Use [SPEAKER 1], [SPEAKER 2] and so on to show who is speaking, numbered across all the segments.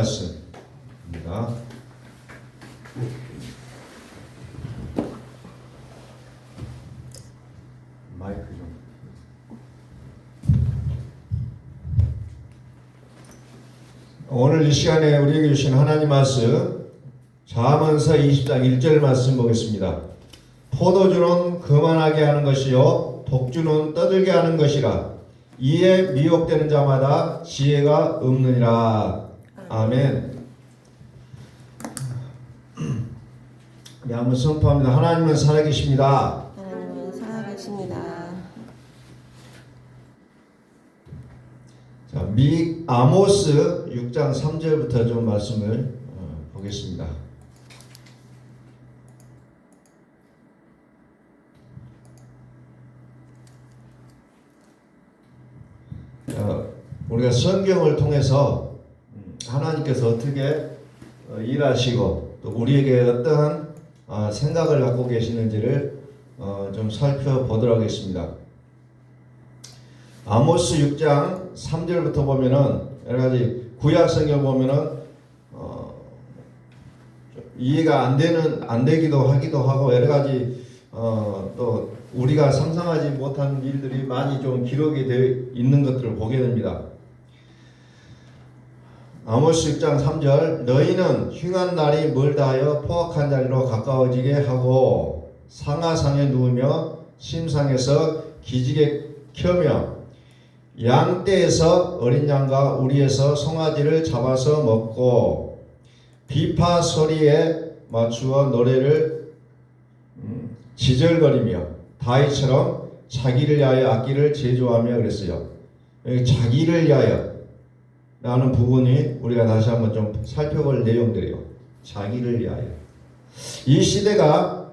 [SPEAKER 1] 말씀입니다. 마이크 좀. 오늘 이 시간에 우리에게 주신 하나님 말씀 잠언서 20장 1절 말씀 보겠습니다. 포도주는 거만하게 하는 것이요 독주는 떠들게 하는 것이라. 이에 미혹되는 자마다 지혜가 없느니라. 아멘. 네, 한번 선포합니다. 하나님은 살아계십니다.
[SPEAKER 2] 하나님은 살아계십니다.
[SPEAKER 1] 자, 아모스 6장 3절부터 좀 말씀을 보겠습니다. 우리가 성경을 통해서 하나님께서 어떻게 일하시고 또 우리에게 어떠한 생각을 갖고 계시는지를 좀 살펴보도록 하겠습니다. 아모스 6장 3절부터 보면은 여러 가지 구약 성경 보면은 이해가 안 되기도 하기도 하고 여러 가지 또 우리가 상상하지 못한 일들이 많이 좀 기록이 되어 있는 것들을 보게 됩니다. 아모스 6장 3절 너희는 흉한 날이 멀다 하여 포악한 자리로 가까워지게 하고 상하상에 누우며 심상에서 기지개 켜며 양떼에서 어린 양과 우리에서 송아지를 잡아서 먹고 비파 소리에 맞추어 노래를 지절거리며 다윗처럼 자기를 위하여 악기를 제조하며 그랬어요. 여기 자기를 위하여 라는 부분이 우리가 다시 한번 좀 살펴볼 내용들이에요. 자기를 위하여. 이 시대가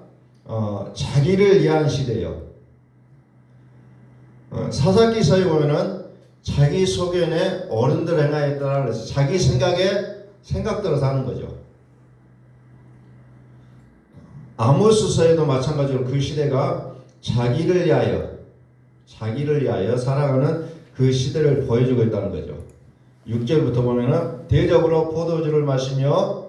[SPEAKER 1] 자기를 위한 시대예요. 사사기서에 보면은 자기 소견에 어른들 행하였더라 그래서 자기 생각대로 사는 거죠. 아모스서에도 마찬가지로 그 시대가 자기를 위하여 살아가는 그 시대를 보여주고 있다는 거죠. 6절부터 보면은 대접으로 포도주를 마시며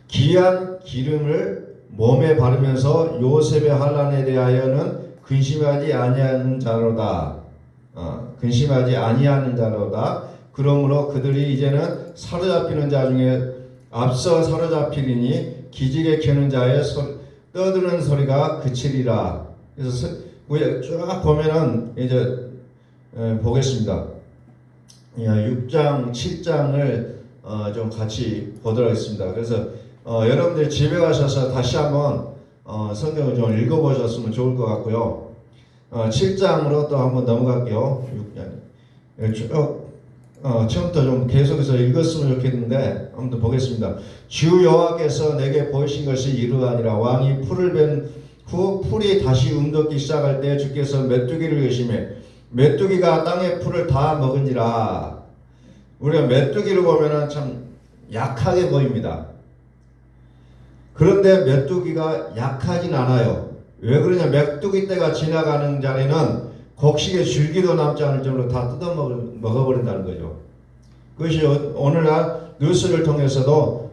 [SPEAKER 1] 귀한 기름을 몸에 바르면서 요셉의 환난에 대하여는 근심하지 아니하는 자로다. 그러므로 그들이 이제는 사로잡히는 자 중에 앞서 사로잡히리니 기지개 켜는 자의 떠드는 소리가 그치리라. 그래서 쭉 보면은 이제 보겠습니다. 6장, 7장을 좀 같이 보도록 하겠습니다. 그래서 여러분들 집에 가셔서 다시 한번 성경을 좀 읽어보셨으면 좋을 것 같고요. 7장으로 또 한번 넘어갈게요. 처음부터 좀 계속해서 읽었으면 좋겠는데 한번 보겠습니다. 주 여호와께서 내게 보이신 것이 이러하니라. 왕이 풀을 벤 후 풀이 다시 움돋기 시작할 때 주께서 메뚜기를 계시매 메뚜기가 땅의 풀을 다 먹은지라. 우리가 메뚜기를 보면은 참 약하게 보입니다. 그런데 메뚜기가 약하진 않아요. 왜 그러냐? 메뚜기 떼가 지나가는 자리는 곡식의 줄기도 남지 않을 정도로 다 뜯어 먹어버린다는 거죠. 그것이 오늘날 뉴스를 통해서도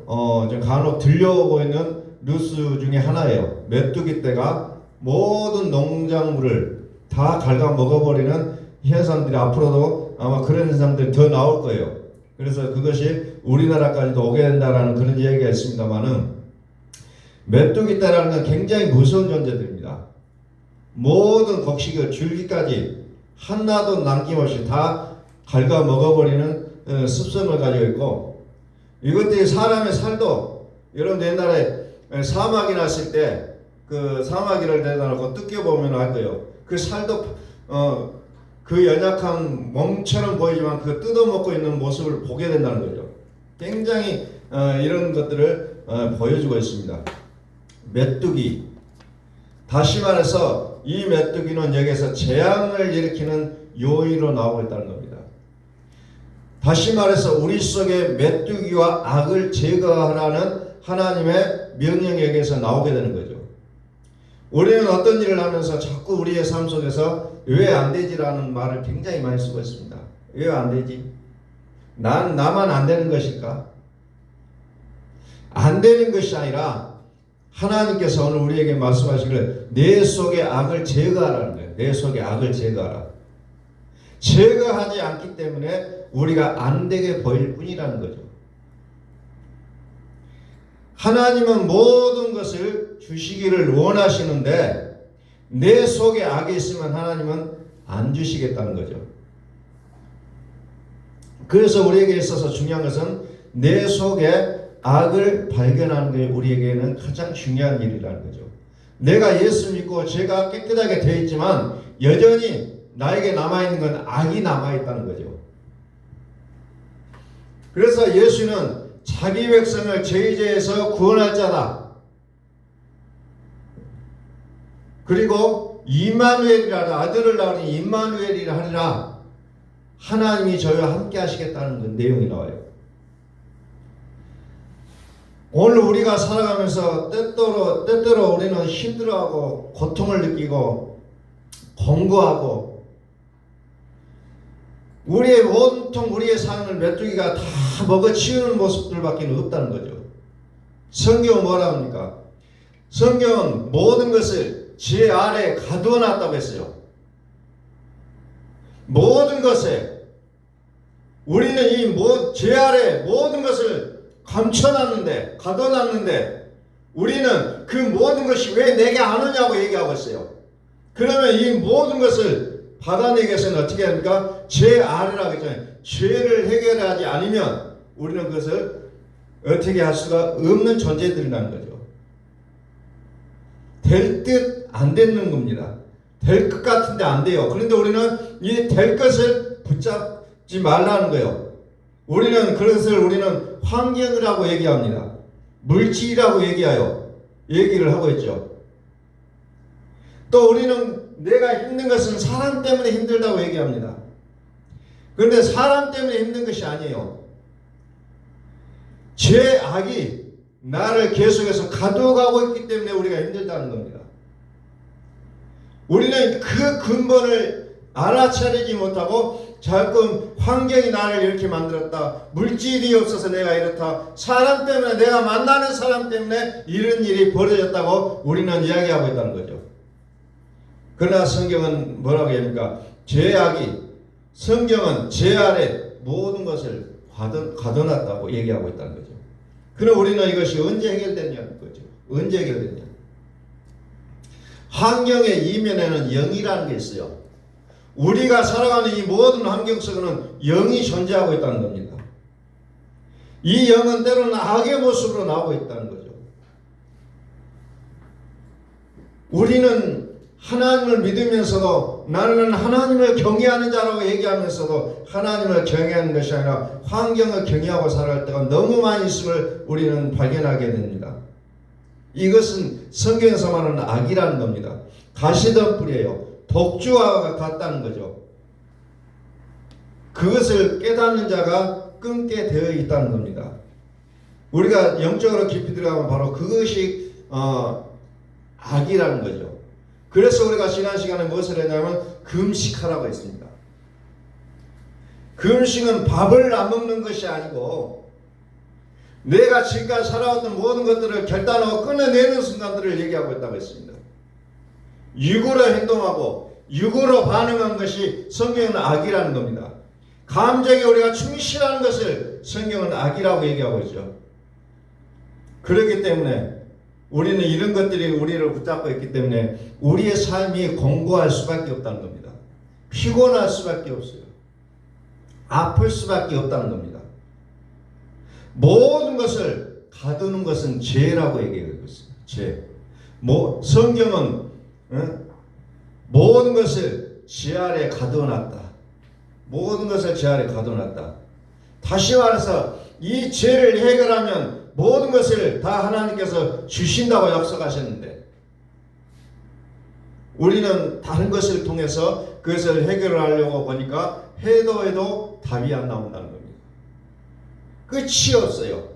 [SPEAKER 1] 좀 간혹 들려오고 있는 뉴스 중에 하나예요. 메뚜기 떼가 모든 농작물을 다 갉아 먹어버리는 현상들이 앞으로도 아마 그런 현상들이 더 나올 거예요. 그래서 그것이 우리나라까지도 오게 된다라는 그런 얘기가 있습니다만은 메뚜기 떼라는 건 굉장히 무서운 존재들입니다. 모든 곡식의 줄기까지 하나도 남김없이 다 갉아 먹어버리는 습성을 가지고 있고 이것들이 사람의 살도 여러분 옛날에 사마귀 났을 때 그 사마귀를 내다 놓고 뜯겨보면 알 거예요. 그 살도 그 연약한 몸처럼 보이지만 그 뜯어먹고 있는 모습을 보게 된다는 거죠. 굉장히 이런 것들을 보여주고 있습니다. 메뚜기. 다시 말해서 이 메뚜기는 여기에서 재앙을 일으키는 요인으로 나오고 있다는 겁니다. 다시 말해서 우리 속에 메뚜기와 악을 제거하라는 하나님의 명령에게서 나오게 되는 거죠. 우리는 어떤 일을 하면서 자꾸 우리의 삶 속에서 왜 안 되지라는 말을 굉장히 많이 쓰고 있습니다. 왜 안 되지? 나만 안 되는 것일까? 안 되는 것이 아니라 하나님께서 오늘 우리에게 말씀하시기를 내 속의 악을 제거하라는 거예요. 내 속의 악을 제거하라. 제거하지 않기 때문에 우리가 안 되게 보일 뿐이라는 거죠. 하나님은 모든 것을 주시기를 원하시는데 내 속에 악이 있으면 하나님은 안 주시겠다는 거죠. 그래서 우리에게 있어서 중요한 것은 내 속에 악을 발견하는 게 우리에게는 가장 중요한 일이라는 거죠. 내가 예수 믿고 죄가 깨끗하게 되어 있지만 여전히 나에게 남아있는 건 악이 남아있다는 거죠. 그래서 예수는 자기 백성을 죄에서 구원할 자다. 그리고 임마누엘이라 아들을 낳으니 임마누엘이라 하리라. 하나님이 저희와 함께 하시겠다는 그 내용이 나와요. 오늘 우리가 살아가면서 때때로 우리는 힘들어하고 고통을 느끼고 공고하고 온통 우리의 삶을 메뚜기가 다 먹어치우는 모습들밖에 없다는 거죠. 성경은 뭐라 합니까? 성경은 모든 것을 제 아래에 가두어 놨다고 했어요. 모든 것에 우리는 이 제 아래 모든 것을 감춰놨는데 가둬놨는데 우리는 그 모든 것이 왜 내게 안 오냐고 얘기하고 있어요. 그러면 이 모든 것을 받아내기 위해서는 어떻게 합니까? 죄 아래라고 했잖아요. 죄를 해결하지 않으면 우리는 그것을 어떻게 할 수가 없는 존재들이라는 거죠. 될 듯 안 되는 겁니다. 될 것 같은데 안 돼요. 그런데 우리는 이 될 것을 붙잡지 말라는 거예요. 우리는 환경이라고 얘기합니다. 물질이라고 얘기를 하고 있죠. 또 우리는 내가 힘든 것은 사람 때문에 힘들다고 얘기합니다. 그런데 사람 때문에 힘든 것이 아니에요. 제 악이 나를 계속해서 가둬가고 있기 때문에 우리가 힘들다는 겁니다. 우리는 그 근본을 알아차리지 못하고 자꾸 환경이 나를 이렇게 만들었다. 물질이 없어서 내가 이렇다. 사람 때문에 내가 만나는 사람 때문에 이런 일이 벌어졌다고 우리는 이야기하고 있다는 거죠. 그러나 성경은 뭐라고 합니까? 성경은 죄 아래 모든 것을 가둬놨다고 얘기하고 있다는 거죠. 그럼 우리는 이것이 언제 해결되냐는 거죠. 언제 해결되냐? 환경의 이면에는 영이라는 게 있어요. 우리가 살아가는 이 모든 환경 속에는 영이 존재하고 있다는 겁니다. 이 영은 때로는 악의 모습으로 나오고 있다는 거죠. 우리는 하나님을 믿으면서도 나는 하나님을 경외하는 자라고 얘기하면서도 하나님을 경외하는 것이 아니라 환경을 경외하고 살아갈 때가 너무 많이 있음을 우리는 발견하게 됩니다. 이것은 성경에서 말하는 악이라는 겁니다. 가시덤불이에요. 독주와 같다는 거죠. 그것을 깨닫는 자가 끊게 되어 있다는 겁니다. 우리가 영적으로 깊이 들어가면 바로 그것이 악이라는 거죠. 그래서 우리가 지난 시간에 무엇을 했냐면 금식하라고 했습니다. 금식은 밥을 안 먹는 것이 아니고 내가 지금까지 살아왔던 모든 것들을 결단하고 끊어내는 순간들을 얘기하고 있다고 했습니다. 육으로 행동하고 육으로 반응한 것이 성경은 악이라는 겁니다. 감정에 우리가 충실하는 것을 성경은 악이라고 얘기하고 있죠. 그렇기 때문에 우리는 이런 것들이 우리를 붙잡고 있기 때문에 우리의 삶이 공고할 수밖에 없다는 겁니다. 피곤할 수밖에 없어요. 아플 수밖에 없다는 겁니다. 모든 것을 가두는 것은 죄라고 얘기하고 있습니다. 죄. 성경은 모든 것을 제 아래 가둬놨다. 모든 것을 제 아래 가둬놨다. 다시 말해서 이 죄를 해결하면 모든 것을 다 하나님께서 주신다고 약속하셨는데 우리는 다른 것을 통해서 그것을 해결하려고 보니까 해도 답이 안 나온다는 겁니다. 끝이 없어요.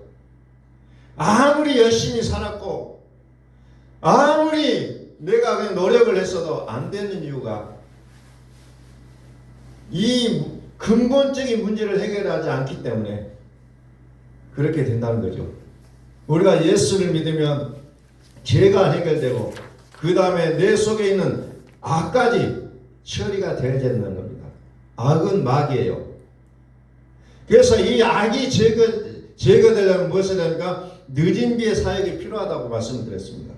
[SPEAKER 1] 아무리 열심히 살았고 아무리 내가 그냥 노력을 했어도 안 되는 이유가 이 근본적인 문제를 해결하지 않기 때문에 그렇게 된다는 거죠. 우리가 예수를 믿으면 죄가 해결되고 그 다음에 내 속에 있는 악까지 처리가 되어야 된다는 겁니다. 악은 마귀예요. 그래서 이 악이 제거되려면 무엇을 합니까? 늦은 비의 사역이 필요하다고 말씀드렸습니다.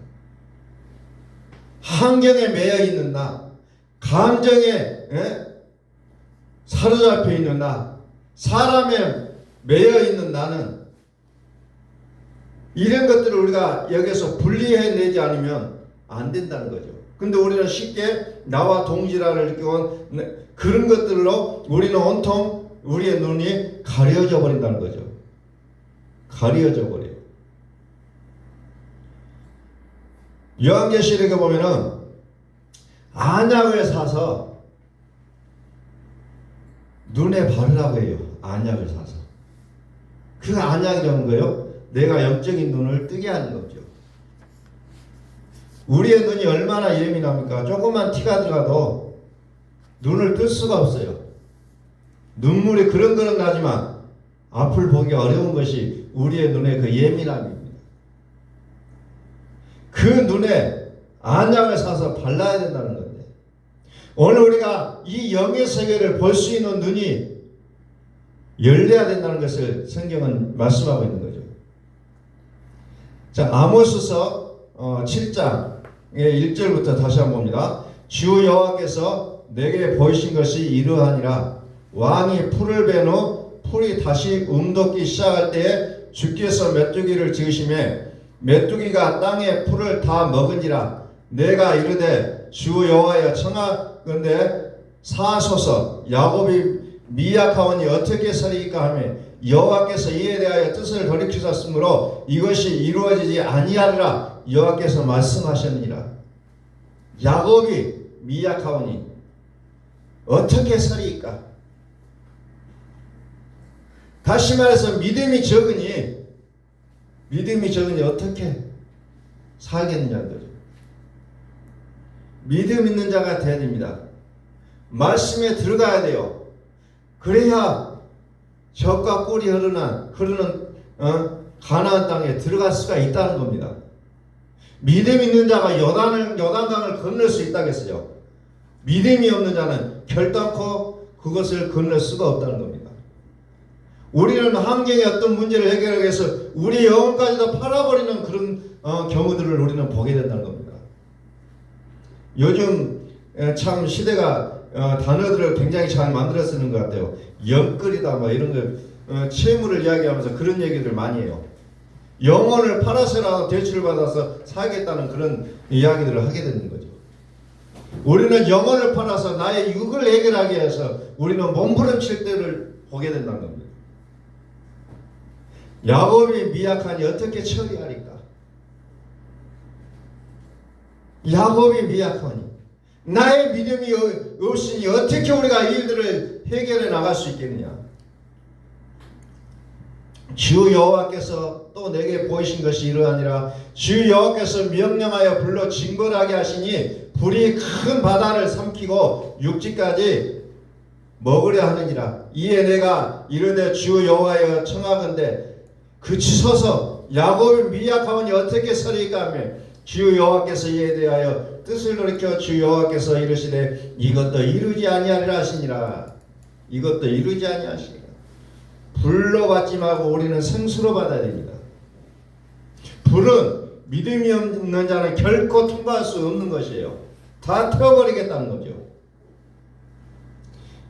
[SPEAKER 1] 환경에 매여 있는 나, 감정에 사로잡혀 있는 나, 사람에 매여 있는 나는 이런 것들을 우리가 여기서 분리해내지 않으면 안 된다는 거죠. 근데 우리는 쉽게 나와 동질화를 느끼고 그런 것들로 우리는 온통 우리의 눈이 가려져 버린다는 거죠. 가려져 버려요. 요한계시록에 보면은 안약을 사서 눈에 바르라고 해요. 안약을 사서. 그 안약이라는 거요. 내가 영적인 눈을 뜨게 하는 거죠. 우리의 눈이 얼마나 예민합니까? 조금만 티가 들어가도 눈을 뜰 수가 없어요. 눈물이 그렁그렁 나지만 앞을 보기 어려운 것이 우리의 눈의 그 예민함입니다. 그 눈에 안약을 사서 발라야 된다는 건데, 오늘 우리가 이 영의 세계를 볼 수 있는 눈이 열려야 된다는 것을 성경은 말씀하고 있는 거죠. 자, 아모스서 7장의 1절부터 다시 한번 봅니다. 주 여호와께서 내게 보이신 것이 이러하니라. 왕이 풀을 벤 후 풀이 다시 움돋기 시작할 때에 주께서 메뚜기를 지으심에 메뚜기가 땅의 풀을 다 먹은지라. 내가 이르되 주 여호와여 청하건대 사하소서. 야곱이 미약하오니 어떻게 서리이까 하며 여호와께서 이에 대하여 뜻을 돌이키셨으므로 이것이 이루어지지 아니하리라. 여호와께서 말씀하셨느니라. 야곱이 미약하오니 어떻게 서리이까? 다시 말해서 믿음이 적으니 어떻게 살겠느냐는 거죠. 믿음 있는 자가 되어야 됩니다. 말씀에 들어가야 돼요. 그래야 젖과 꿀이 흐르는 가나안 땅에 들어갈 수가 있다는 겁니다. 믿음 있는 자가 요단강을 건널 수 있다겠어요. 믿음이 없는 자는 결단코 그것을 건널 수가 없다는 겁니다. 우리는 환경의 어떤 문제를 해결하기 위해서 우리 영혼까지도 팔아버리는 그런 경우들을 우리는 보게 된다는 겁니다. 요즘 참 시대가 단어들을 굉장히 잘 만들어 쓰는 것 같아요. 영끌이다 뭐 이런 거 채무를 이야기하면서 그런 얘기를 많이 해요. 영혼을 팔아서라도 대출을 받아서 살겠다는 그런 이야기들을 하게 되는 거죠. 우리는 영혼을 팔아서 나의 육을 해결하기 위해서 우리는 몸부림칠 때를 보게 된다는 겁니다. 야곱이 미약하니 어떻게 처리하리까? 야곱이 미약하니 나의 믿음이 없으니 어떻게 우리가 이 일들을 해결해 나갈 수 있겠느냐? 주 여호와께서 또 내게 보이신 것이 이러하니라. 주 여호와께서 명령하여 불러 징벌하게 하시니 불이 큰 바다를 삼키고 육지까지 먹으려 하느니라. 이에 내가 이르되 주 여호와여 청하건대 그치소서. 야곱이 미약하오니 어떻게 서리까 하며 주 여호와께서 이에 대하여 뜻을 돌이켜 주 여호와께서 이르시되 이것도 이루지 아니하리라 하시니라. 이것도 이루지 아니하시니라. 불로 받지 말고 우리는 생수로 받아야 됩니다. 불은 믿음이 없는 자는 결코 통과할 수 없는 것이에요. 다 태워버리겠다는 거죠.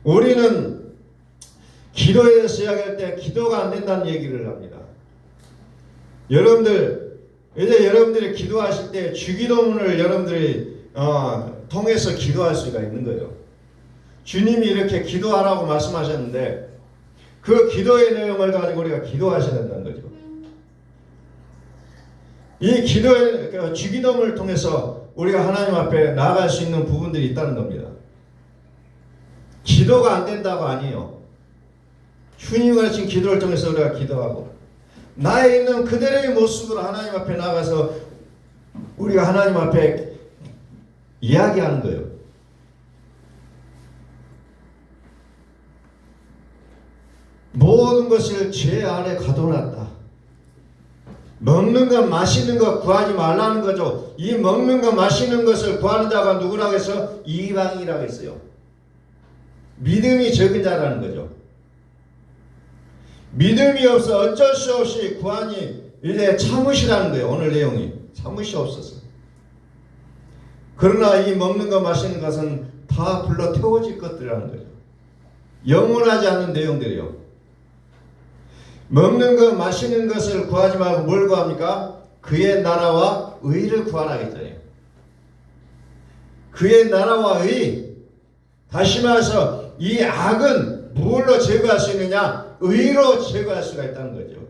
[SPEAKER 1] 우리는 기도에 대해서 이야기할 때 기도가 안 된다는 얘기를 합니다. 이제 여러분들이 기도하실 때 주기도문을 여러분들이 통해서 기도할 수가 있는 거예요. 주님이 이렇게 기도하라고 말씀하셨는데 그 기도의 내용을 가지고 우리가 기도하셔야 된다는 거죠. 이 기도의 주기도문을 통해서 우리가 하나님 앞에 나아갈 수 있는 부분들이 있다는 겁니다. 기도가 안 된다고 아니에요. 주님이 가르친 기도를 통해서 우리가 기도하고 나에 있는 그대로의 모습으로 하나님 앞에 나가서 우리가 하나님 앞에 이야기하는 거예요. 모든 것을 죄 아래 가둬놨다. 먹는 것 마시는 것 구하지 말라는 거죠. 이 먹는 것 마시는 것을 구하는 자가 누구라고 해서 이방이라고 했어요. 믿음이 적은 자라는 거죠. 믿음이 없어 어쩔 수 없이 구하니 이제 참으시라는 거예요. 오늘 내용이 참으시옵소서. 그러나 이 먹는 것 마시는 것은 다 불러 태워질 것들이라는 거죠. 영원하지 않는 내용들이요. 먹는 것 마시는 것을 구하지 말고 뭘 구합니까? 그의 나라와 의를 구하라 했잖아요. 그의 나라와 의. 다시 말해서 이 악은 무엇로 제거할 수 있느냐? 의로 제거할 수가 있다는 거죠.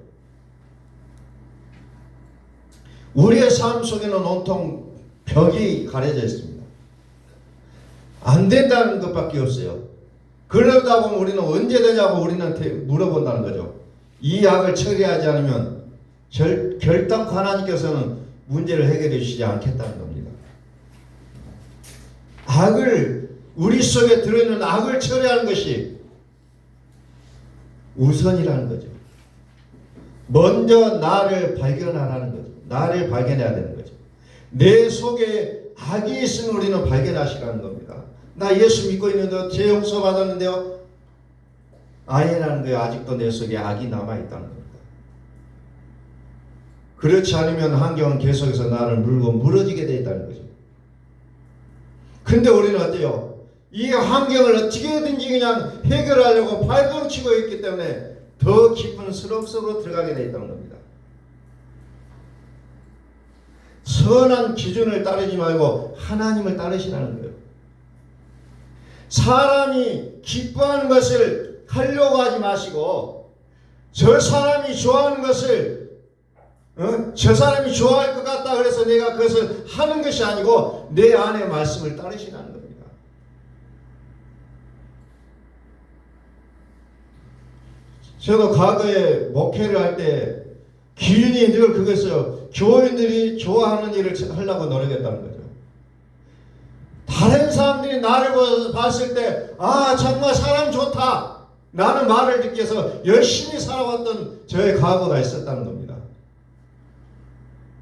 [SPEAKER 1] 우리의 삶 속에는 온통 벽이 가려져 있습니다. 안 된다는 것밖에 없어요. 그러다 보면 우리는 언제 되냐고 우리는 물어본다는 거죠. 이 악을 처리하지 않으면 결단코 하나님께서는 문제를 해결해 주시지 않겠다는 겁니다. 악을 우리 속에 들어있는 악을 처리하는 것이 우선이라는 거죠. 먼저 나를 발견하라는 거죠. 나를 발견해야 되는 거죠. 내 속에 악이 있으면 우리는 발견하시라는 겁니다. 나 예수 믿고 있는데 죄 용서 받았는데요. 아니라는 거예요. 아직도 내 속에 악이 남아있다는 겁니다. 그렇지 않으면 환경은 계속해서 나를 물고 무너지게 되어 있다는 거죠. 근데 우리는 어때요? 이 환경을 어떻게든지 그냥 해결하려고 발버둥치고 있기 때문에 더 깊은 수렁 속으로 들어가게 되어 있다는 겁니다. 선한 기준을 따르지 말고 하나님을 따르시라는 거예요. 사람이 기뻐하는 것을 하려고 하지 마시고 저 사람이 좋아하는 것을 저 사람이 좋아할 것 같다 그래서 내가 그것을 하는 것이 아니고 내 안의 말씀을 따르시라는 겁니다. 저도 과거에 목회를 할 때 기준이 늘 그것이요. 교인들이 좋아하는 일을 하려고 노력했다는 거죠. 다른 사람들이 나를 봤을 때 아 정말 사람 좋다 라는 말을 듣기 위해서 열심히 살아왔던 저의 과거가 있었다는 겁니다.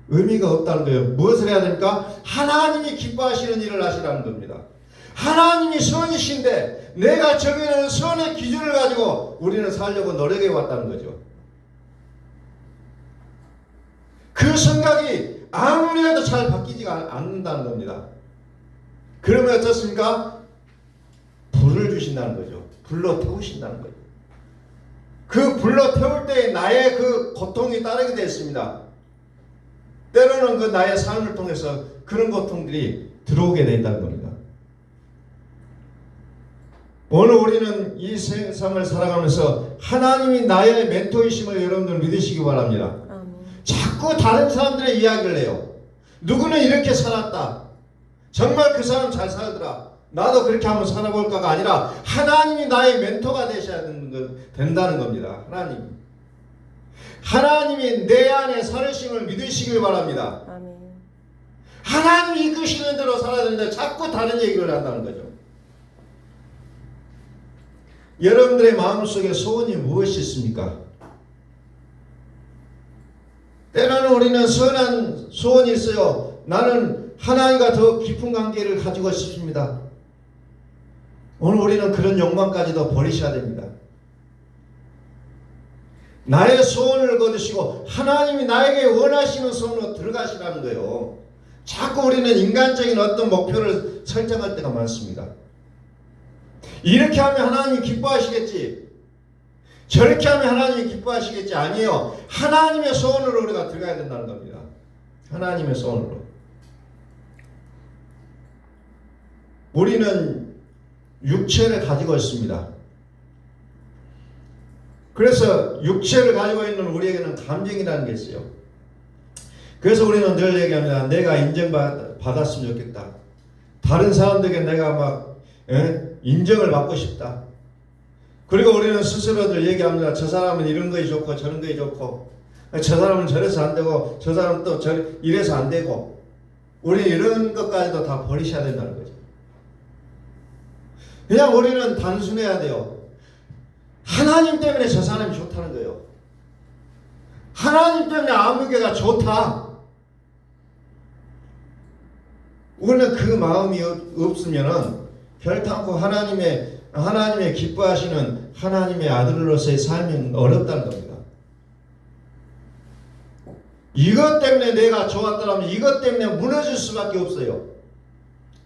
[SPEAKER 1] 의미가 없다는 거예요. 무엇을 해야 됩니까? 하나님이 기뻐하시는 일을 하시라는 겁니다. 하나님이 선이신데 내가 정해놓은 선의 기준을 가지고 우리는 살려고 노력해 왔다는 거죠. 그 생각이 아무리 해도 잘 바뀌지가 않는다는 겁니다. 그러면 어떻습니까? 불을 주신다는 거죠. 불로 태우신다는 거죠. 그 불로 태울 때 나의 그 고통이 따르게 됐습니다. 때로는 그 나의 삶을 통해서 그런 고통들이 들어오게 된다는 겁니다. 오늘 우리는 이 세상을 살아가면서 하나님이 나의 멘토이심을 여러분들 믿으시기 바랍니다. 자꾸 다른 사람들의 이야기를 해요. 누구는 이렇게 살았다. 정말 그 사람 잘 살더라. 나도 그렇게 한번 살아볼까가 아니라 하나님이 나의 멘토가 되셔야 된다는 겁니다. 하나님이 내 안에 살으심을 믿으시길 바랍니다.
[SPEAKER 2] 아멘.
[SPEAKER 1] 하나님이 이끄시는 대로 살아야 되는데 자꾸 다른 얘기를 한다는 거죠. 여러분들의 마음속에 소원이 무엇이 있습니까? 때로는 우리는 선한 소원이 있어요. 나는 하나님과 더 깊은 관계를 가지고 싶습니다. 오늘 우리는 그런 욕망까지도 버리셔야 됩니다. 나의 소원을 거두시고 하나님이 나에게 원하시는 소원으로 들어가시라는 거예요. 자꾸 우리는 인간적인 어떤 목표를 설정할 때가 많습니다. 이렇게 하면 하나님이 기뻐하시겠지. 저렇게 하면 하나님이 기뻐하시겠지. 아니에요. 하나님의 소원으로 우리가 들어가야 된다는 겁니다. 하나님의 소원으로. 우리는 육체를 가지고 있습니다. 그래서 육체를 가지고 있는 우리에게는 감정이라는 게 있어요. 그래서 우리는 늘 얘기합니다. 내가 인정받았으면 좋겠다. 다른 사람들에게 내가 막 인정을 받고 싶다. 그리고 우리는 스스로들 얘기합니다. 저 사람은 이런 것이 좋고 저런 것이 좋고 저 사람은 저래서 안 되고 저 사람은 또 이래서 안 되고 우리 이런 것까지도 다 버리셔야 된다는 거죠. 그냥 우리는 단순해야 돼요. 하나님 때문에 저 사람이 좋다는 거예요. 하나님 때문에 아무개가 좋다. 우리는 그 마음이 없으면은 결탄코 하나님의 기뻐하시는 하나님의 아들로서의 삶은 어렵다는 겁니다. 이것 때문에 내가 좋았더라면 이것 때문에 무너질 수밖에 없어요.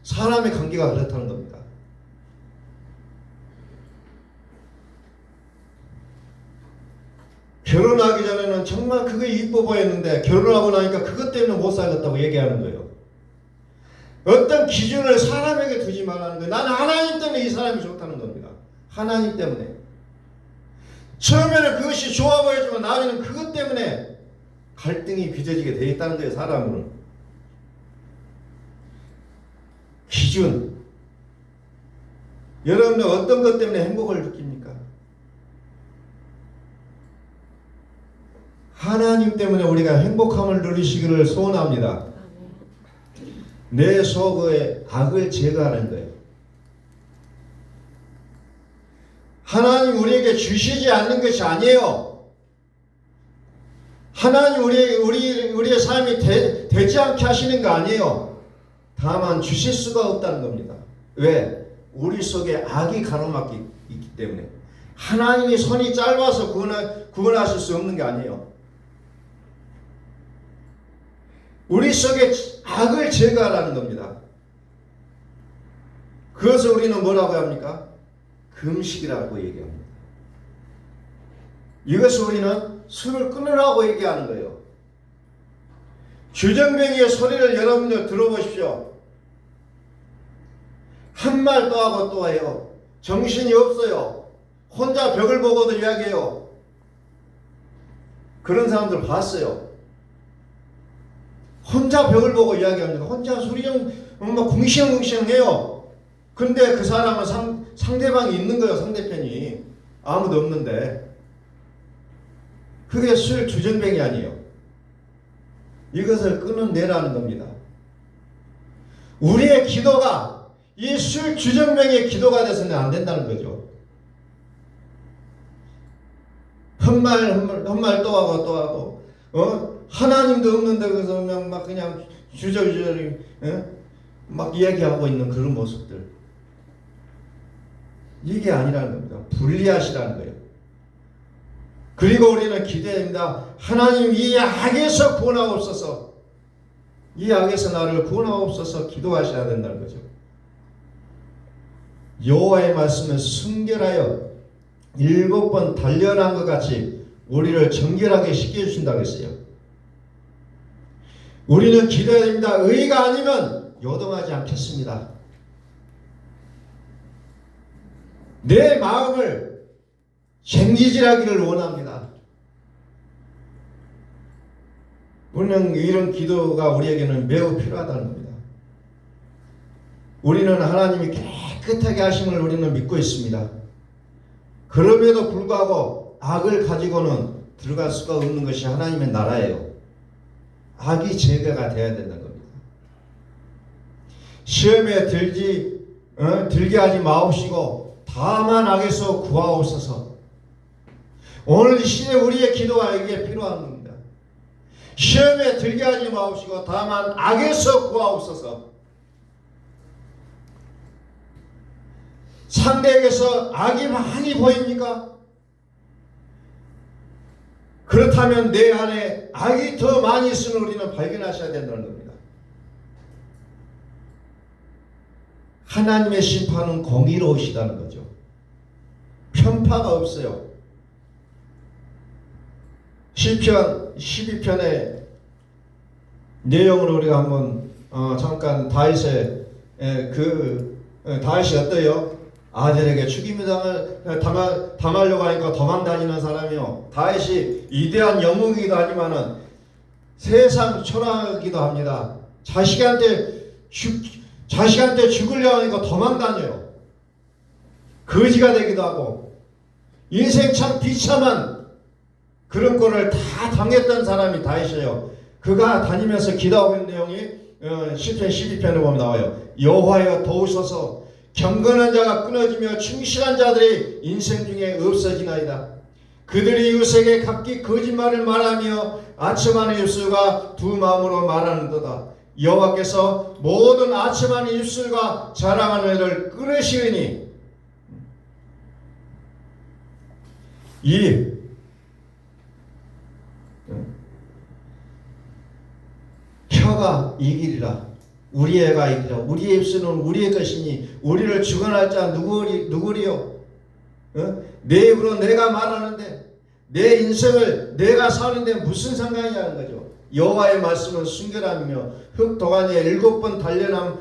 [SPEAKER 1] 사람의 관계가 그렇다는 겁니다. 결혼하기 전에는 정말 그게 이뻐 보였는데 결혼하고 나니까 그것 때문에 못 살겠다고 얘기하는 거예요. 어떤 기준을 사람에게 두지 말라는 거예요. 나는 하나님 때문에 이 사람이 좋다는 겁니다. 하나님 때문에. 처음에는 그것이 좋아 보이지만 나중에는 그것 때문에 갈등이 빚어지게 되어 있다는 거예요. 사람은. 기준. 여러분은 어떤 것 때문에 행복을 느낍니까? 하나님 때문에 우리가 행복함을 누리시기를 소원합니다. 내 속의 악을 제거하는 거예요. 하나님 우리에게 주시지 않는 것이 아니에요. 하나님 우리의 삶이 되지 않게 하시는 거 아니에요. 다만 주실 수가 없다는 겁니다. 왜? 우리 속에 악이 가로막기 있기 때문에. 하나님이 손이 짧아서 구원하실 수 없는 게 아니에요. 우리 속에 악을 제거하라는 겁니다. 그것을 우리는 뭐라고 합니까? 금식이라고 얘기합니다. 이것을 우리는 술을 끊으라고 얘기하는 거예요. 주정뱅이의 소리를 여러분들 들어보십시오. 한 말 또 하고 또 해요. 정신이 없어요. 혼자 벽을 보고도 이야기해요. 그런 사람들 봤어요. 혼자 벽을 보고 이야기합니다. 혼자 소리 좀 궁시렁궁시렁해요. 근데 그 사람은 상대방이 있는 거예요. 상대편이. 아무도 없는데. 그게 술 주정뱅이 아니에요. 이것을 끊어내라는 겁니다. 우리의 기도가 이 술 주정뱅이의 기도가 돼서는 안 된다는 거죠. 헛말 또 하고 하나님도 없는데 그래서 그냥 주저주저 막 이야기하고 있는 그런 모습들. 이게 아니라는 겁니다. 분리하시라는 거예요. 그리고 우리는 기도합니다. 하나님 이 악에서 구원하옵소서. 이 악에서 나를 구원하옵소서 기도하셔야 된다는 거죠. 여호와의 말씀은 순결하여 7번 단련한 것 같이 우리를 정결하게 시켜주신다고 했어요. 우리는 기도해야 됩니다. 의가 아니면 요동하지 않겠습니다. 내 마음을 쟁기질하기를 원합니다. 우리는 이런 기도가 우리에게는 매우 필요하다는 겁니다. 우리는 하나님이 깨끗하게 하심을 우리는 믿고 있습니다. 그럼에도 불구하고 악을 가지고는 들어갈 수가 없는 것이 하나님의 나라예요. 악이 제거가 되어야 된다는 겁니다. 시험에 들게 하지 마옵시고 다만 악에서 구하옵소서. 오늘 이 시대 우리의 기도가 이게 필요한 겁니다. 시험에 들게 하지 마옵시고 다만 악에서 구하옵소서. 상대에게서 악이 많이 보입니까? 그렇다면 내 안에 악이 더 많이 있음을 우리는 발견하셔야 된다는 겁니다. 하나님의 심판은 공의로우시다는 거죠. 편파가 없어요. 시편 12편의 내용을 우리가 한번 잠깐 다윗이 어때요? 아들에게 죽임의 당을 당하려고 하니까 도망다니는 사람이요. 다윗이 위대한 영웅이기도 하지만은 세상 초라하기도 합니다. 자식한테 죽으려고 하니까 도망다녀요. 거지가 되기도 하고 인생 참 비참한 그런 꼴을 다 당했던 사람이 다윗이에요. 그가 다니면서 기도하고 있는 내용이 시편 12편에 보면 나와요. 여호와여 도우소서. 경건한 자가 끊어지며 충실한 자들이 인생 중에 없어지나이다. 그들이 이웃에게 각기 거짓말을 말하며 아첨하는 입술과 두 마음으로 말하는도다. 여호와께서 모든 아첨하는 입술과 자랑하는 애를 끊으시리니 이 혀가 이기리라. 우리 애가 이기리라. 우리의 입술은 우리의 것이니 우리를 주관할 자 누구리요? 내 입으로 내가 말하는데 내 인생을 내가 사는데 무슨 상관이냐는 거죠. 여호와의 말씀은 순결함이며 흙도가니에 7번 단련한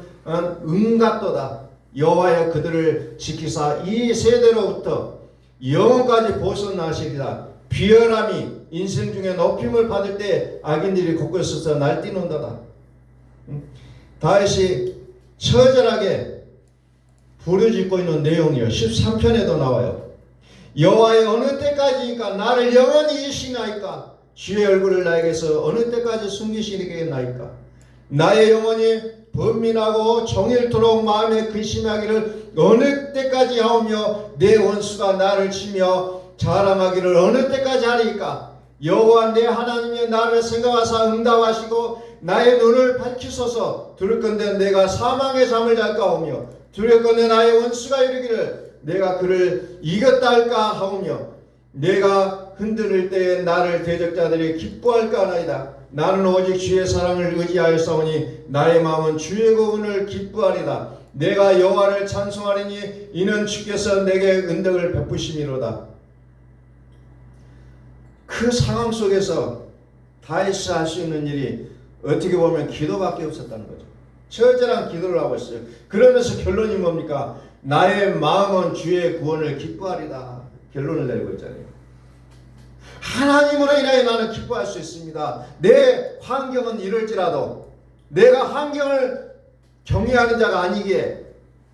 [SPEAKER 1] 은같도다. 여호와여 그들을 지키사 이 세대로부터 영원까지 벗어나시리라. 비열함이 인생 중에 높임을 받을 때 악인들이 곳곳에서 날뛰는도다. 다윗이 처절하게 부르짖고 있는 내용이요 13편에도 나와요. 여호와의 어느 때까지니까 나를 영원히 이시나이까? 주의 얼굴을 나에게서 어느 때까지 숨기시겠나이까? 나의 영혼이 번민하고 종일토록 마음에 근심하기를 어느 때까지 하오며 내 원수가 나를 치며 자랑하기를 어느 때까지 하리까? 여호와 내 하나님이 나를 생각하사 응답하시고 나의 눈을 밝히소서. 두렵건대 내가 사망의 잠을 잘까 하오며 두렵건대 나의 원수가 이르기를 내가 그를 이겼다 할까 하오며 내가 흔들릴 때에 나를 대적자들이 기뻐할까 하나이다. 나는 오직 주의 사랑을 의지하였사오니 나의 마음은 주의 구원을 기뻐하리다. 내가 여호와를 찬송하리니 이는 주께서 내게 은덕을 베푸심이로다. 그 상황 속에서 다윗이 할 수 있는 일이 어떻게 보면 기도밖에 없었다는 거죠. 처절한 기도를 하고 있어요. 그러면서 결론이 뭡니까? 나의 마음은 주의 구원을 기뻐하리다. 결론을 내리고 있잖아요. 하나님으로 인하여 나는 기뻐할 수 있습니다. 내 환경은 이럴지라도 내가 환경을 경외하는 자가 아니기에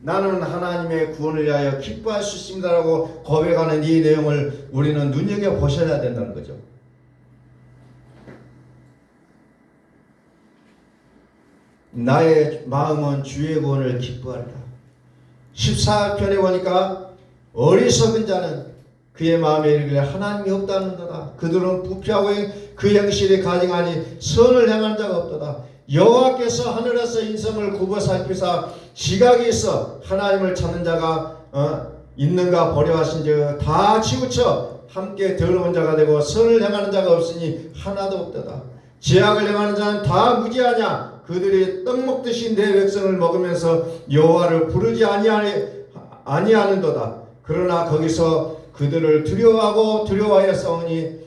[SPEAKER 1] 나는 하나님의 구원을 위하여 기뻐할 수 있습니다라고 고백하는 이 내용을 우리는 눈여겨보셔야 된다는 거죠. 나의 마음은 주의 구원을 기뻐하리라. 14편에 보니까 어리석은 자는 그의 마음에 이르기를 하나님이 없다는도다. 그들은 부패하고 그 행실이 가증하니 선을 행하는 자가 없도다. 여호와께서 하늘에서 인성을 굽어 살피사 지각이 있어 하나님을 찾는 자가 있는가 보려 하신즉 다 치우쳐 함께 더러운 자가 되고 선을 행하는 자가 없으니 하나도 없도다. 죄악을 행하는 자는 다 무지하냐? 그들이 떡 먹듯이 내 백성을 먹으면서 여호와를 부르지 아니하는도다. 그러나 거기서 그들을 두려워하고 두려워하여 싸우니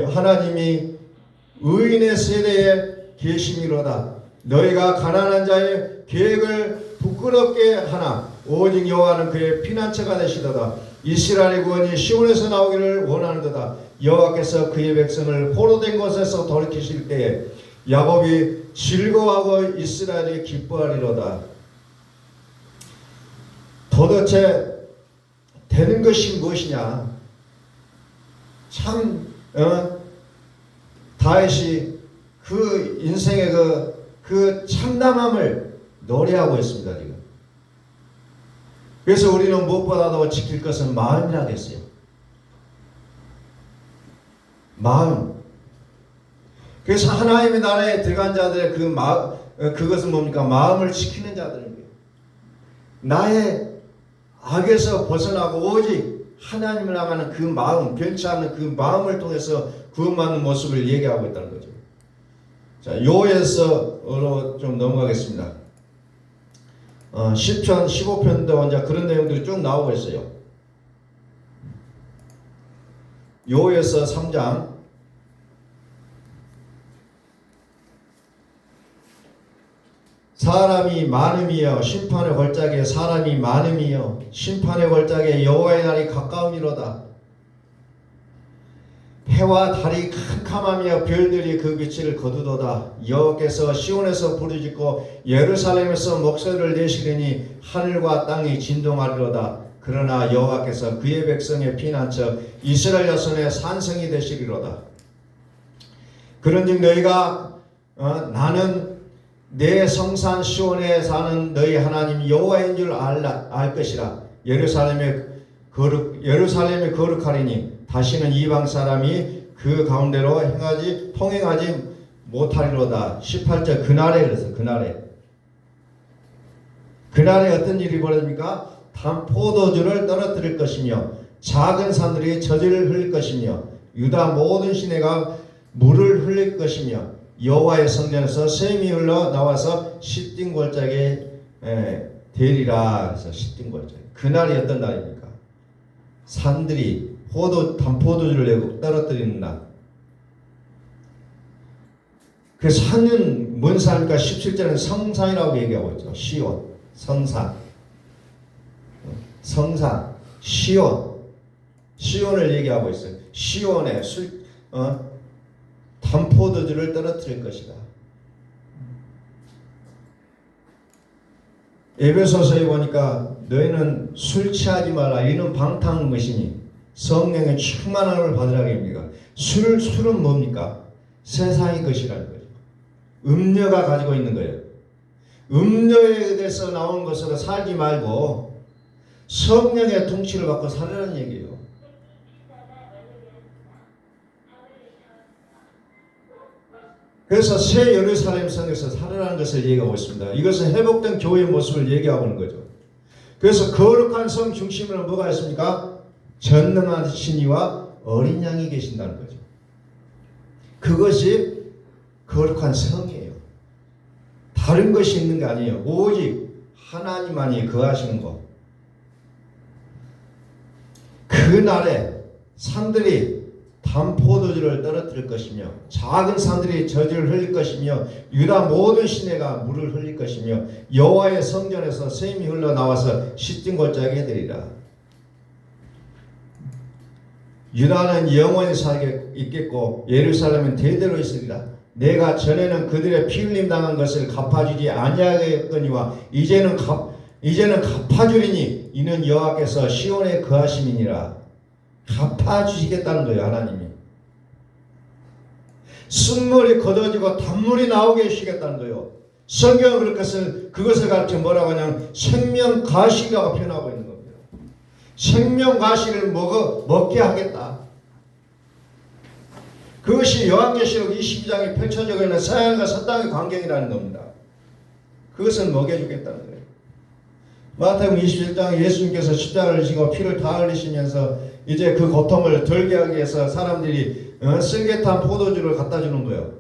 [SPEAKER 1] 하나님이 의인의 세대에 계심이로다. 너희가 가난한 자의 계획을 부끄럽게 하나 오직 여호와는 그의 피난처가 되시도다. 이스라엘의 구원이 시온에서 나오기를 원하는도다. 여호와께서 그의 백성을 포로된 곳에서 돌이키실 때에 야곱이 즐거워하고 이스라엘이 기뻐하리로다. 도대체 되는 것이 무엇이냐? 참 다윗이 그 인생의 그 참담함을 노래하고 있습니다 지금. 그래서 우리는 무엇보다도 지킬 것은 마음이라고 했어요. 마음. 그래서 하나님의 나라에 들어간 자들의 그 마음, 그것은 뭡니까? 마음을 지키는 자들인 거예요. 나의 악에서 벗어나고 오직 하나님을 향하는 그 마음, 변치 않는 그 마음을 통해서 구원받는 모습을 얘기하고 있다는 거죠. 자, 요에서로 좀 넘어가겠습니다. 10편, 15편도 이제 그런 내용들이 쭉 나오고 있어요. 요에서 3장 사람이 많음이여 심판의 걸작에 사람이 많음이여 심판의 걸작에 여호와의 날이 가까움이로다. 해와 달이 캄캄하며 별들이 그 빛을 거두도다. 여호와께서 시온에서 부르짖고 예루살렘에서 목소리를 내시리니 하늘과 땅이 진동하리로다. 그러나 여호와께서 그의 백성의 피난처 이스라엘 자손의 산성이 되시리로다. 그런즉 너희가 나는 내 성산 시온에 사는 너희 하나님 여호와인 줄 알 것이라. 예루살렘이 거룩하리니 다시는 이방 사람이 그 가운데로 통행하지 못하리로다. 18절 그날에 그래서 그날에 어떤 일이 벌어집니까? 포도주를 떨어뜨릴 것이며 작은 산들이 저주를 흘릴 것이며 유다 모든 시내가 물을 흘릴 것이며 여호와의 성전에서 샘이 흘러 나와서 시띵 골짜기에 되리라. 그래서 시띵 골짜기. 그날이 어떤 날입니까? 산들이 단포도주를 내고 떨어뜨리는 날. 그 산은 뭔 산입니까? 17절에는 성산이라고 얘기하고 있죠. 시온, 성산, 시온을 얘기하고 있어요. 시온에 단포도주를 떨어뜨릴 것이다. 에베소서에 보니까 너희는 술 취하지 말라. 이는 방탕한 것이니 성령의 충만함을 받으라고 합니다. 술은 뭡니까? 세상의 것이라는 거죠. 음료가 가지고 있는 거예요. 음료에 대해서 나온 것으로 살지 말고 성령의 통치를 받고 살라는 얘기예요. 그래서 새 예루살렘 성에서 살아나는 것을 얘기하고 있습니다. 이것은 회복된 교회의 모습을 얘기하고 있는 거죠. 그래서 거룩한 성 중심으로 뭐가 있습니까? 전능하신 이와 어린 양이 계신다는 거죠. 그것이 거룩한 성이에요. 다른 것이 있는 게 아니에요. 오직 하나님만이 거하시는 것. 그날에 산들이 단포도주를 떨어뜨릴 것이며 작은 산들이 저주를 흘릴 것이며 유다 모든 시내가 물을 흘릴 것이며 여호와의 성전에서 샘이 흘러나와서 시띵 골짜기에 되리라. 유다는 영원히 살게 있겠고 예루살렘은 대대로 있으리라. 내가 전에는 그들의 피 흘림 당한 것을 갚아주지 아니하겠거니와 이제는 갚아주리니 이는 여호와께서 시온에 거하심이니라. 갚아주시겠다는 거예요. 하나님이 쓴물이 걷어지고 단물이 나오게 해주시겠다는 거예요. 성경은 그것을 가르쳐 뭐라고 하냐면 생명가시라고 표현하고 있는 겁니다. 생명가시를 먹게 하겠다. 그것이 요한계시록 22장에 펼쳐져 있는 서양과 서땅의 광경이라는 겁니다. 그것을 먹여주겠다는 거예요. 마태복음 21장에 예수님께서 십자가를 지고 피를 다 흘리시면서 이제 그 고통을 덜게 하기 위해서 사람들이 쓸개탄 포도주를 갖다 주는 거예요.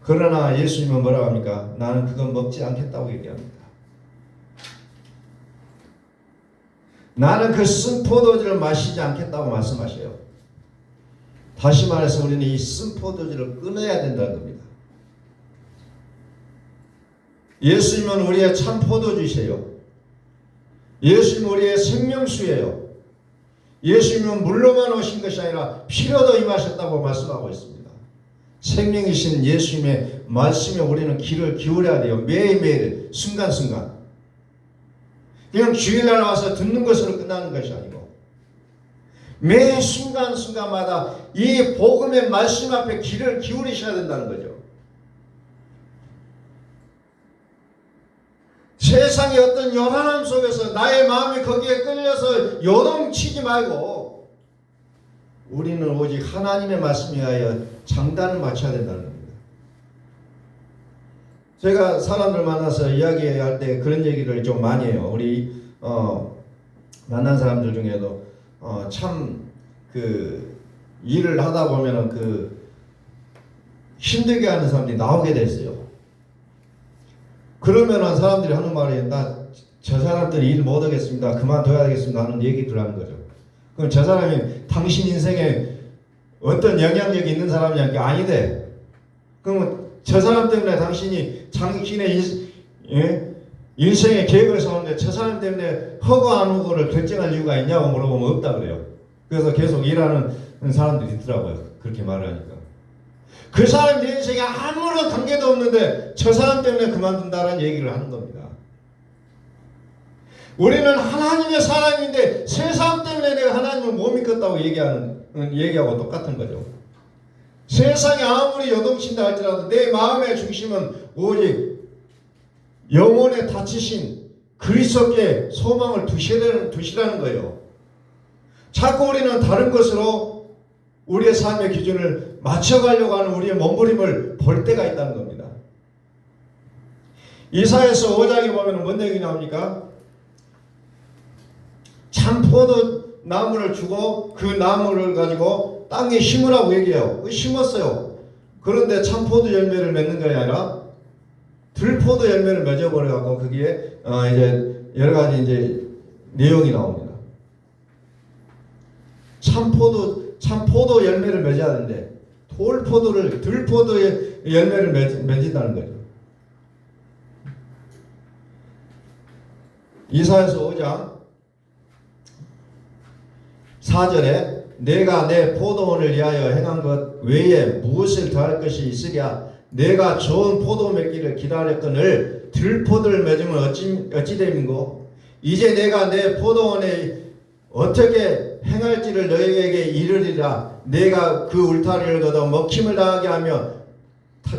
[SPEAKER 1] 그러나 예수님은 뭐라고 합니까? 나는 그건 먹지 않겠다고 얘기합니다. 나는 그 쓴 포도주를 마시지 않겠다고 말씀하셔요. 다시 말해서 우리는 이 쓴 포도주를 끊어야 된다는 겁니다. 예수님은 우리의 참 포도주시에요. 예수님은 우리의 생명수예요. 예수님은 물로만 오신 것이 아니라 피로도 임하셨다고 말씀하고 있습니다. 생명이신 예수님의 말씀에 우리는 귀를 기울여야 돼요. 매일매일 순간순간. 그냥 주일날 와서 듣는 것으로 끝나는 것이 아니고 매 순간순간마다 이 복음의 말씀 앞에 귀를 기울이셔야 된다는 거죠. 세상의 어떤 요란함 속에서 나의 마음이 거기에 끌려서 요동치지 말고 우리는 오직 하나님의 말씀에 의하여 장단을 맞춰야 된다는 겁니다. 제가 사람들 만나서 이야기할 때 그런 얘기를 좀 많이 해요. 우리 만난 사람들 중에도 참 그 일을 하다 보면은 그 힘들게 하는 사람들이 나오게 됐어요. 그러면은 사람들이 하는 말이 나 저 사람들이 일 못하겠습니다. 그만둬야 되겠습니다 하는 얘기를 하는 거죠. 그럼 저 사람이 당신 인생에 어떤 영향력이 있는 사람이 아니대. 그러면 저 사람 때문에 당신이 당신의 인생의 계획을 세우는데 저 사람 때문에 허구 안 허구를 결정할 이유가 있냐고 물어보면 없다 그래요. 그래서 계속 일하는 사람들이 있더라고요. 그렇게 말을 하니까. 그 사람 내 인생에 아무런 관계도 없는데 저 사람 때문에 그만둔다라는 얘기를 하는 겁니다. 우리는 하나님의 사람인데 세상 때문에 내가 하나님을 못 믿겠다고 얘기하고 똑같은 거죠. 세상이 아무리 요동친다 할지라도 내 마음의 중심은 오직 영혼에 닫히신 그리스도께 소망을 두시라는 거예요. 자꾸 우리는 다른 것으로 우리의 삶의 기준을 맞춰가려고 하는 우리의 몸부림을 볼 때가 있다는 겁니다. 이사야서 5장에 보면 뭔 얘기 나옵니까? 참 포도 나무를 주고 그 나무를 가지고 땅에 심으라고 얘기해요. 심었어요. 그런데 참 포도 열매를 맺는 것이 아니라 들포도 열매를 맺어버려갖고 거기에 이제 여러 가지 이제 내용이 나옵니다. 참 포도 열매를 맺어야 되는데 들포도의 열매를 맺는다는 거죠. 이사야서 5장 4절에 내가 내 포도원을 위하여 행한 것 외에 무엇을 더할 것이 있으랴. 내가 좋은 포도 맺기를 기다렸거늘 들포도를 맺으면 어찌 됨인고. 이제 내가 내 포도원에 어떻게 행할지를 너희에게 이르리라. 내가 그 울타리를 걷어 먹힘을 당하게 하며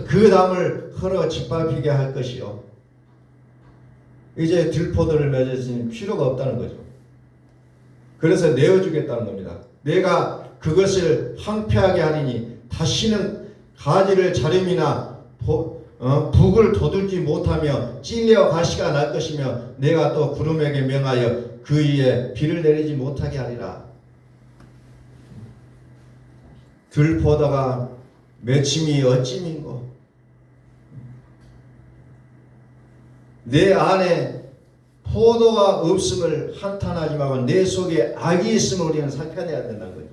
[SPEAKER 1] 그 담을 헐어 짓밟히게 할 것이요. 이제 들포도를 맺으시니 필요가 없다는 거죠. 그래서 내어주겠다는 겁니다. 내가 그것을 황폐하게 하리니 다시는 가지를 자름이나 북을 돋을지 못하며 찔려 가시가 날 것이며 내가 또 구름에게 명하여 그 위에 비를 내리지 못하게 하리라. 들포도가 맺힘이 어찌민고. 내 안에 포도가 없음을 한탄하지 말고 내 속에 악이 있음을 우리는 살펴내야 된다는 거죠.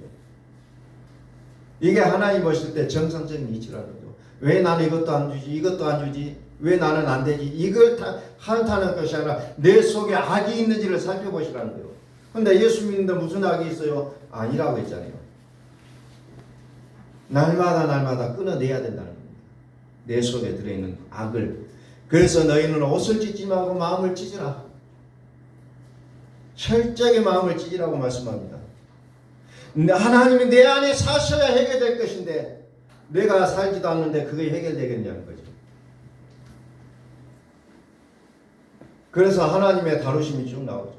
[SPEAKER 1] 이게 하나님 보실 때 정상적인 이치라는 거죠. 왜 나는 이것도 안 주지, 이것도 안 주지, 왜 나는 안 되지, 이걸 한탄하는 것이 아니라 내 속에 악이 있는지를 살펴보시라는 거예요. 근데 예수 믿는데 무슨 악이 있어요? 아니라고 했잖아요. 날마다 끊어내야 된다는 겁니다. 내 속에 들어있는 악을. 그래서 너희는 옷을 찢지 말고 마음을 찢으라. 철저하게 마음을 찢으라고 말씀합니다. 하나님이 내 안에 사셔야 해결될 것인데 내가 살지도 않는데 그게 해결되겠냐는 거죠. 그래서 하나님의 다루심이 쭉 나오죠.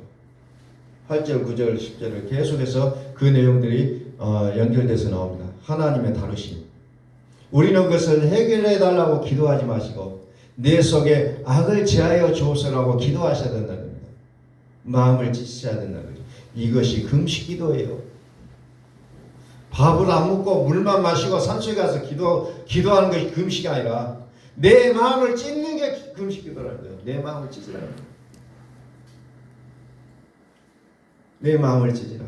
[SPEAKER 1] 8절, 9절, 10절을 계속해서 그 내용들이 연결돼서 나옵니다. 하나님의 다루심. 우리는 그것을 해결해 달라고 기도하지 마시고 내 속에 악을 제하여 주옵소서라고 기도하셔야 된다는 겁니다. 마음을 찢으셔야 된다는 거죠. 이것이 금식 기도예요. 밥을 안 먹고 물만 마시고 산속에 가서 기도하는 것이 금식이 아니라 내 마음을 찢는 게 금식 기도라는 거예요. 내 마음을 찢으라는 거예요. 내 마음을 찢으라.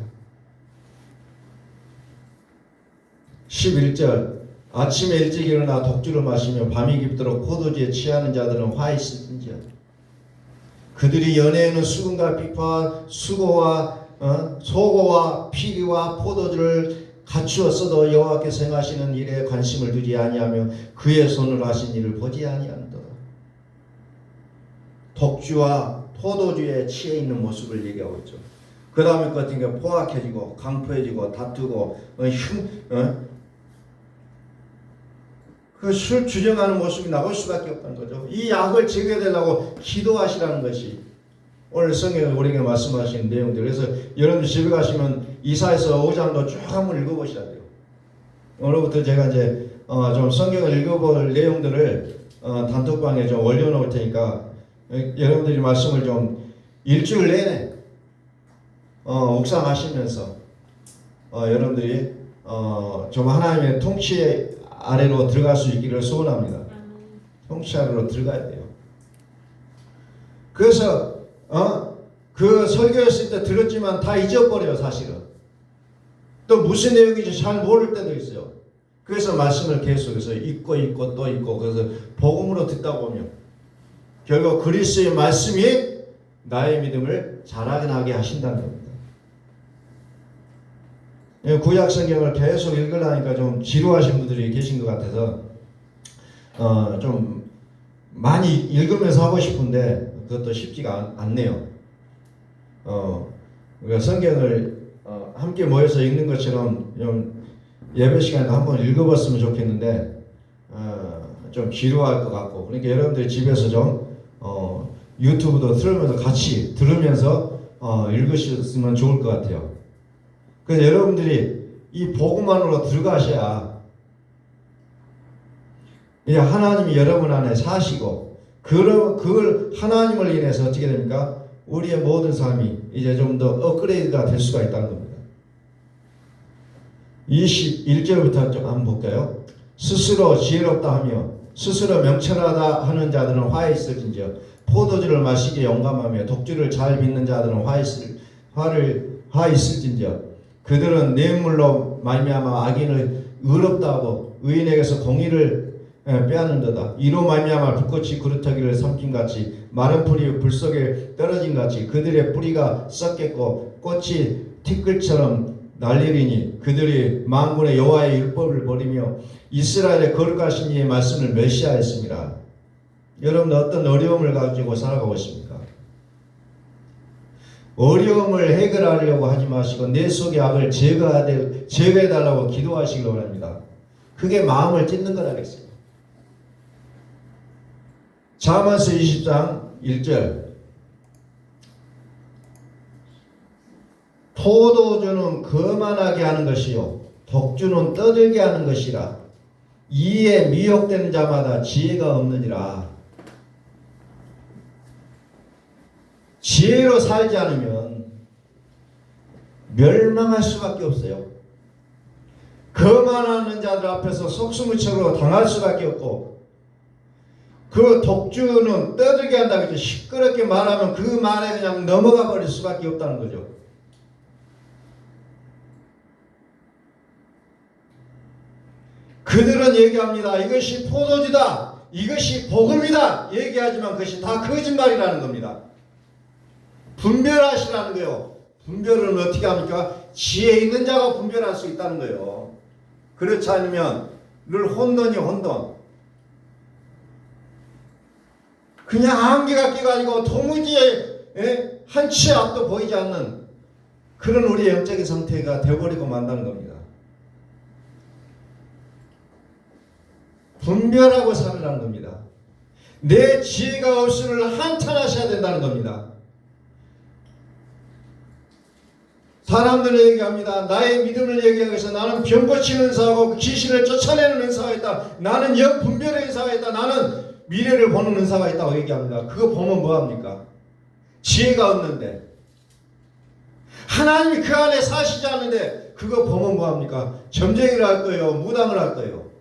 [SPEAKER 1] 11절 아침에 일찍 일어나 독주를 마시며 밤이 깊도록 포도주에 취하는 자들은 화 있을진지어. 그들이 연애에는 수금과 비파와 수고와 소고와 피리와 포도주를 갖추었어도 여호와께서 행하시는 일에 관심을 두지 아니하며 그의 손으로 하신 일을 보지 아니하는도다. 독주와 포도주에 취해 있는 모습을 얘기하고 있죠. 그 다음에 같은 게 포악해지고 강포해지고 다투고 그 술 주정하는 모습이 나올 수밖에 없다는 거죠. 이 악을 제거해달라고 기도하시라는 것이 오늘 성경에 우리에게 말씀하시는 내용들. 그래서 여러분들 집에 가시면 이사야서 5장도 쭉 한번 읽어보셔야 돼요. 오늘부터 제가 이제 좀 성경을 읽어볼 내용들을 단톡방에 좀 올려놓을 테니까 여러분들이 말씀을 좀 일주일 내내 묵상하시면서 여러분들이 좀 하나님의 통치 아래로 들어갈 수 있기를 소원합니다. 통치 아래로 들어가야 돼요. 그래서 그 설교했을 때 들었지만 다 잊어버려요. 사실은 또 무슨 내용인지 잘 모를 때도 있어요. 그래서 말씀을 계속해서 읽고 또 읽고 그래서 복음으로 듣다 보면 결국 그리스도의 말씀이 나의 믿음을 자라나게 하신다는 겁니다. 구약 성경을 계속 읽으려니까 좀 지루하신 분들이 계신 것 같아서 좀 많이 읽으면서 하고 싶은데 그것도 쉽지가 않네요. 우리가 성경을 함께 모여서 읽는 것처럼 좀 예배 시간에도 한번 읽어봤으면 좋겠는데 좀 지루할 것 같고, 그러니까 여러분들이 집에서 좀 유튜브도 틀으면서 같이 들으면서 읽으셨으면 좋을 것 같아요. 그래서 여러분들이 이 복음 안으로 들어가셔야 이제 하나님이 여러분 안에 사시고, 그걸 하나님을 인해서 어떻게 됩니까? 우리의 모든 삶이 이제 좀 더 업그레이드가 될 수가 있다는 겁니다. 21절부터 좀 한번 볼까요? 스스로 지혜롭다 하며 스스로 명철하다 하는 자들은 화 있을진저, 포도주를 마시기에 용감하며 독주를 잘 빚는 자들은 화 있을진저, 그들은 뇌물로 말미암아 악인을 의롭다 하고 의인에게서 공의를 빼앗는도다. 이로 말미암아 불꽃이 그루터기를 삼킨같이 마른 풀이 불 속에 떨어진같이 그들의 뿌리가 썩겠고 꽃이 티끌처럼 날리리니, 그들이 만군의 여호와의 율법을 버리며 이스라엘의 거룩하신 이의 말씀을 멸시하였습니다. 여러분, 어떤 어려움을 가지고 살아가고 있습니까? 어려움을 해결하려고 하지 마시고 내 속의 악을 제거해달라고 기도하시기 바랍니다. 그게 마음을 찢는 거라겠어요. 잠언서 20장 1절, 포도주는 거만하게 하는 것이요 독주는 떠들게 하는 것이라. 이에 미혹되는 자마다 지혜가 없느니라. 지혜로 살지 않으면 멸망할 수밖에 없어요. 거만하는 자들 앞에서 속수무책으로 당할 수밖에 없고, 그 독주는 떠들게 한다고 했죠. 시끄럽게 말하면 그 말에 그냥 넘어가 버릴 수밖에 없다는 거죠. 그들은 얘기합니다. 이것이 포도주다, 이것이 복음이다 얘기하지만 그것이 다 거짓말이라는 겁니다. 분별하시라는 거예요. 분별은 어떻게 합니까? 지혜 있는 자가 분별할 수 있다는 거예요. 그렇지 않으면 늘 혼돈이 혼돈, 그냥 안개가 끼가지고 도무지 한치의 앞도 보이지 않는 그런 우리의 영적인 상태가 되어버리고 만다는 겁니다. 분별하고 살으라는 겁니다. 내 지혜가 없음을 한탄하셔야 된다는 겁니다. 사람들은 얘기합니다. 나의 믿음을 얘기하기 위해서 나는 병 고치는 은사하고 귀신을 쫓아내는 은사가 있다. 나는 역분별의 은사가 있다. 나는 미래를 보는 은사가 있다고 얘기합니다. 그거 보면 뭐합니까? 지혜가 없는데, 하나님이 그 안에 사시지 않는데 그거 보면 뭐합니까? 점쟁이를 할 거예요? 무당을 할 거예요?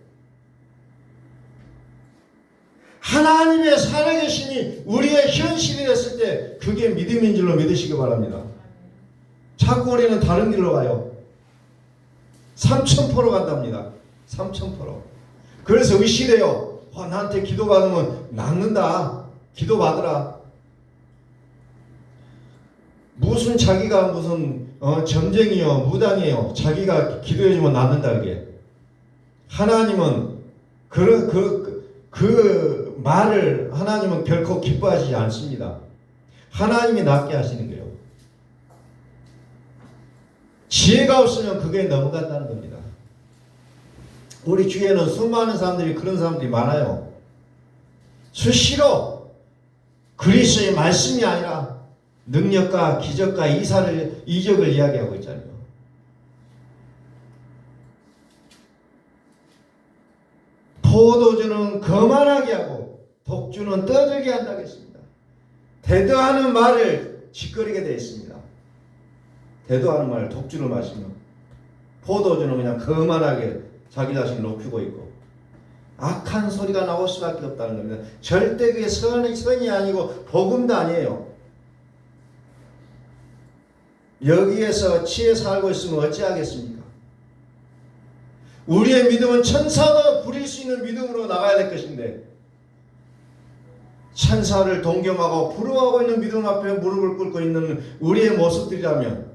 [SPEAKER 1] 하나님의 살아계심이 우리의 현실이 됐을 때 그게 믿음인 줄로 믿으시기 바랍니다. 자꾸 우리는 다른 길로 가요. 3000% 간답니다. 3000%. 그래서 의심해요. 나한테 기도받으면 낫는다. 기도받으라. 무슨 자기가 무슨 점쟁이요 무당이에요. 자기가 기도해주면 낫는다. 그게 하나님은 그 말을 하나님은 결코 기뻐하시지 않습니다. 하나님이 낫게 하시는 거예요. 지혜가 없으면 그게 넘어간다는 겁니다. 우리 주위에는 수많은 사람들이 그런 사람들이 많아요. 수시로 그리스도의 말씀이 아니라 능력과 기적과 이적을 이야기하고 있잖아요. 포도주는 거만하게 하고 독주는 떠들게 한다고 했습니다. 대도하는 말을 짓거리게 되어 있습니다. 대도하는 말, 독주를 마시면, 포도주는 그냥 거만하게 자기 자신을 높이고 있고 악한 소리가 나올 수밖에 없다는 겁니다. 절대 그게 선이 아니고 복음도 아니에요. 여기에서 치에 살고 있으면 어찌하겠습니까? 우리의 믿음은 천사도 부릴 수 있는 믿음으로 나가야 될 것인데, 천사를 동경하고 부러워하고 있는 믿음 앞에 무릎을 꿇고 있는 우리의 모습들이라면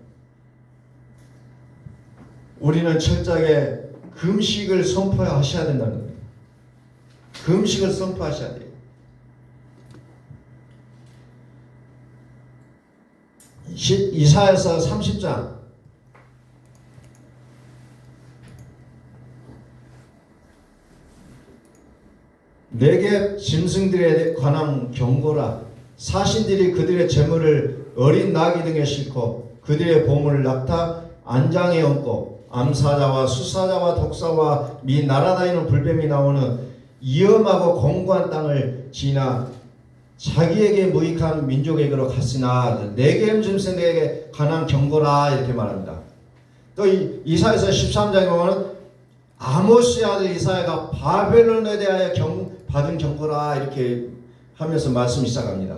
[SPEAKER 1] 우리는 철저하게 금식을 선포하셔야 된다는 겁니다. 금식을 선포하셔야 돼요. 이사야서 30장 내게 짐승들에 관한 경고라. 사신들이 그들의 재물을 어린 나귀 등에 싣고 그들의 보물을 낙타 안장에 얹고 암사자와 수사자와 독사와 미 날아다니는 불뱀이 나오는 위험하고 공고한 땅을 지나 자기에게 무익한 민족에게로 갔으나 네겜 짐승들에게 관한 경고라 이렇게 말합니다. 또 이사야서 13장에 보면 아모스의 아들 이사야가 바벨론에 대하여 받은 경고라 이렇게 하면서 말씀이 시작합니다.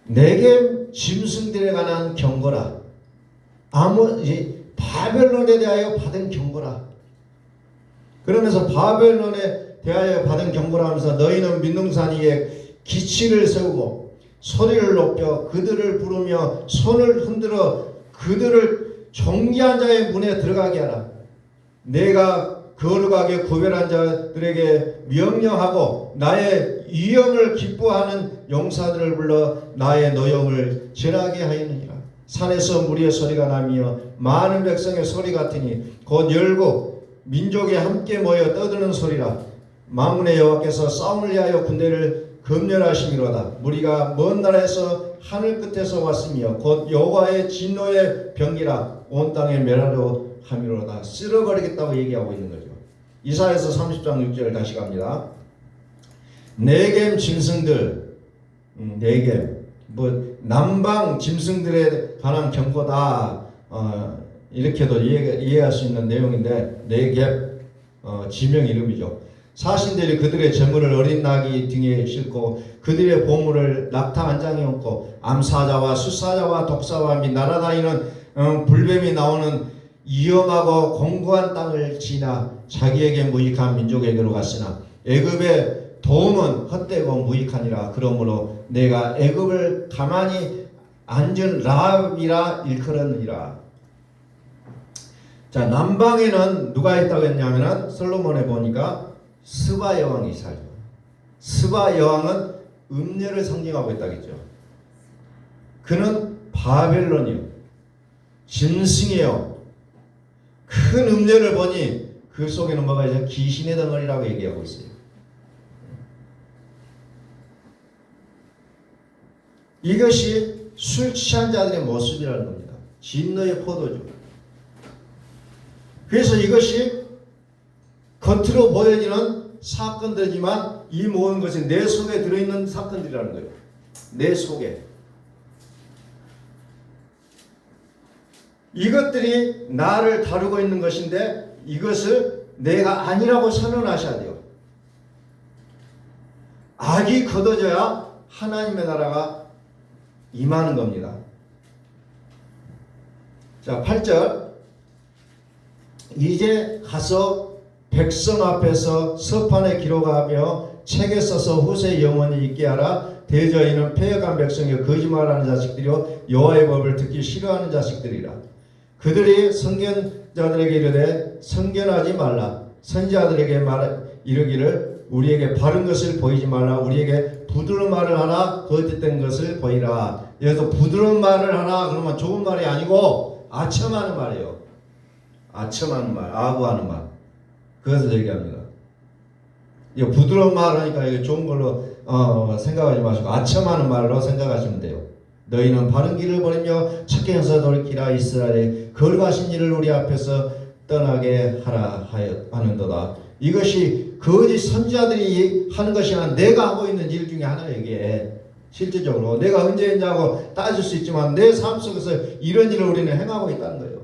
[SPEAKER 1] 네겜 짐승들에 관한 경고라. 바벨론에 대하여 받은 경고라. 그러면서 바벨론에 대하여 받은 경고라 하면서 너희는 민둥산 위에 기치를 세우고 소리를 높여 그들을 부르며 손을 흔들어 그들을 정죄한 자의 문에 들어가게 하라. 내가 거룩하게 구별한 자들에게 명령하고 나의 위엄을 기뻐하는 용사들을 불러 나의 노염을 전하게 하였느니라. 산에서 무리의 소리가 나며 많은 백성의 소리 같으니 곧 열국 민족이 함께 모여 떠드는 소리라. 만군의 여호와께서 싸움을 위하여 군대를 검열하심이로다. 무리가 먼 나라에서 하늘 끝에서 왔으며 곧 여호와의 진노의 병기라. 온 땅에 멸하려 함이로다. 쓸어버리겠다고 얘기하고 있는 거죠. 이사야서 30장 6절 다시 갑니다. 네겜 짐승들, 네겜 남방 짐승들에 관한 경고다. 이렇게도 이해할 수 있는 내용인데 네겜 지명 이름이죠. 사신들이 그들의 재물을 어린 나귀 등에 싣고 그들의 보물을 낙타 안장에 얹고 암사자와 수사자와 독사와 및 날아다니는 불뱀이 나오는 위험하고 공고한 땅을 지나 자기에게 무익한 민족에게로 갔으나 애굽의 도움은 헛되고 무익하니라. 그러므로 내가 애굽을 가만히 앉은 라합이라 일컬었느니라. 자, 남방에는 누가 있다고 했냐면은 솔로몬에 보니까 스바 여왕이 살죠. 스바 여왕은 음녀를 상징하고 있다겠죠. 그는 바벨론이요, 짐승이요, 큰 음녀를 보니 그 속에는 뭐가 있어요? 귀신의 덩어리라고 얘기하고 있어요. 이것이 술 취한 자들의 모습이라는 겁니다. 진노의 포도주. 그래서 이것이 겉으로 보여지는 사건들이지만 이 모든 것이 내 속에 들어있는 사건들이라는 거예요. 내 속에. 이것들이 나를 다루고 있는 것인데 이것을 내가 아니라고 선언하셔야 돼요. 악이 걷어져야 하나님의 나라가 임하는 겁니다. 자, 8절. 이제 가서 백성 앞에서 서판에 기록하며 책에 써서 후세 영원히 있게 하라. 대저희는 패역한 백성의 거짓말하는 자식들이요 여호와의 법을 듣기 싫어하는 자식들이라. 그들이 선견자들에게 이르되 선견하지 말라. 선지자들에게 이르기를 우리에게 바른 것을 보이지 말라. 우리에게 부드러운 말을 하라. 거짓된 것을 보이라. 여기서 부드러운 말을 하라 그러면 좋은 말이 아니고 아첨하는 말이에요. 아첨하는 말, 아부하는 말. 그것을 얘기합니다. 이거 부드러운 말 하니까 이게 좋은 걸로 생각하지 마시고 아첨하는 말로 생각하시면 돼요. 너희는 바른 길을 버리며 착게 행사 돌이키라. 이스라엘의 거룩하신 일을 우리 앞에서 떠나게 하라 하는도다. 이것이 거짓 선지자들이 하는 것이 아니라 내가 하고 있는 일 중에 하나예요. 이게 실질적으로 내가 언제 했냐고 따질 수 있지만 내 삶 속에서 이런 일을 우리는 행하고 있다는 거예요.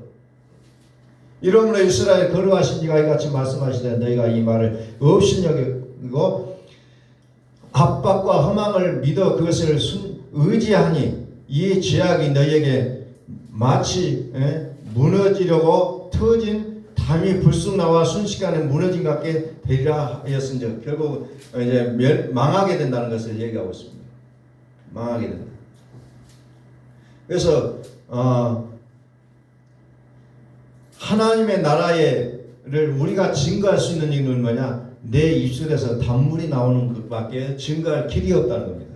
[SPEAKER 1] 이러므로 이스라엘 거룩하신 이가 이같이 말씀하시되 너희가 이 말을 없인 여기고 압박과 허망을 믿어 그것을 의지하니 이 죄악이 너희에게 마치 무너지려고 터진 담이 불쑥 나와 순식간에 무너진 것 같게 되리라 하였은즉 결국 이제 망하게 된다는 것을 얘기하고 있습니다. 망하게 된다. 그래서 하나님의 나라를 우리가 증거할 수 있는 이유는 뭐냐? 내 입술에서 단물이 나오는 것밖에 증거할 길이 없다는 겁니다.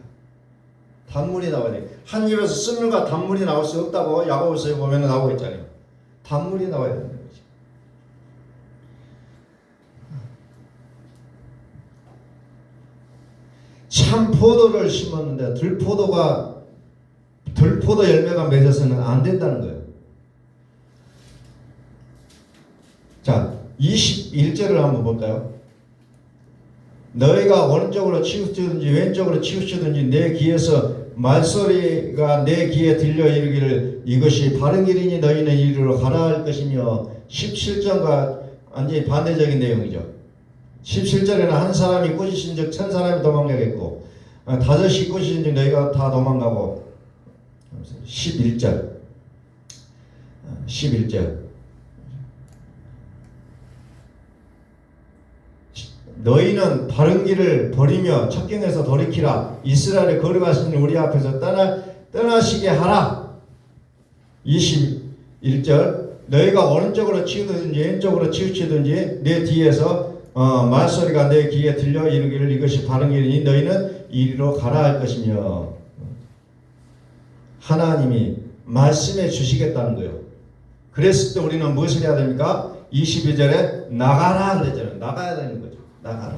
[SPEAKER 1] 단물이 나와야 돼. 한 입에서 씀물과 단물이 나올 수 없다고 야고보서에 보면 나오고 있잖아요. 단물이 나와야 된다는 거죠. 참 포도를 심었는데 들포도 열매가 맺어서는 안 된다는 거예요. 자, 21절을 한번 볼까요? 너희가 오른쪽으로 치우치든지 왼쪽으로 치우치든지 내 귀에서 말소리가 내 귀에 들려 이르기를 이것이 바른 길이니 너희는 이리로 가라 할 것이며 17절과 완전히 반대적인 내용이죠. 17절에는 한 사람이 꾸짖은 즉 1000사람이 도망가겠고 다섯이 꾸짖은 즉 너희가 다 도망가고 11절 너희는 바른 길을 버리며 첩경에서 돌이키라 이스라엘의 거룩하신 우리 앞에서 떠나시게 하라. 21절 너희가 오른쪽으로 치우든지 왼쪽으로 치우치든지 내 뒤에서 말소리가 내 귀에 들려 이르기를 이것이 바른 길이니 너희는 이리로 가라 할 것이며 하나님이 말씀해 주시겠다는 거예요. 그랬을 때 우리는 무엇을 해야 됩니까? 22절에 나가라 그랬잖아요. 나가야 되는 거죠. 나가라.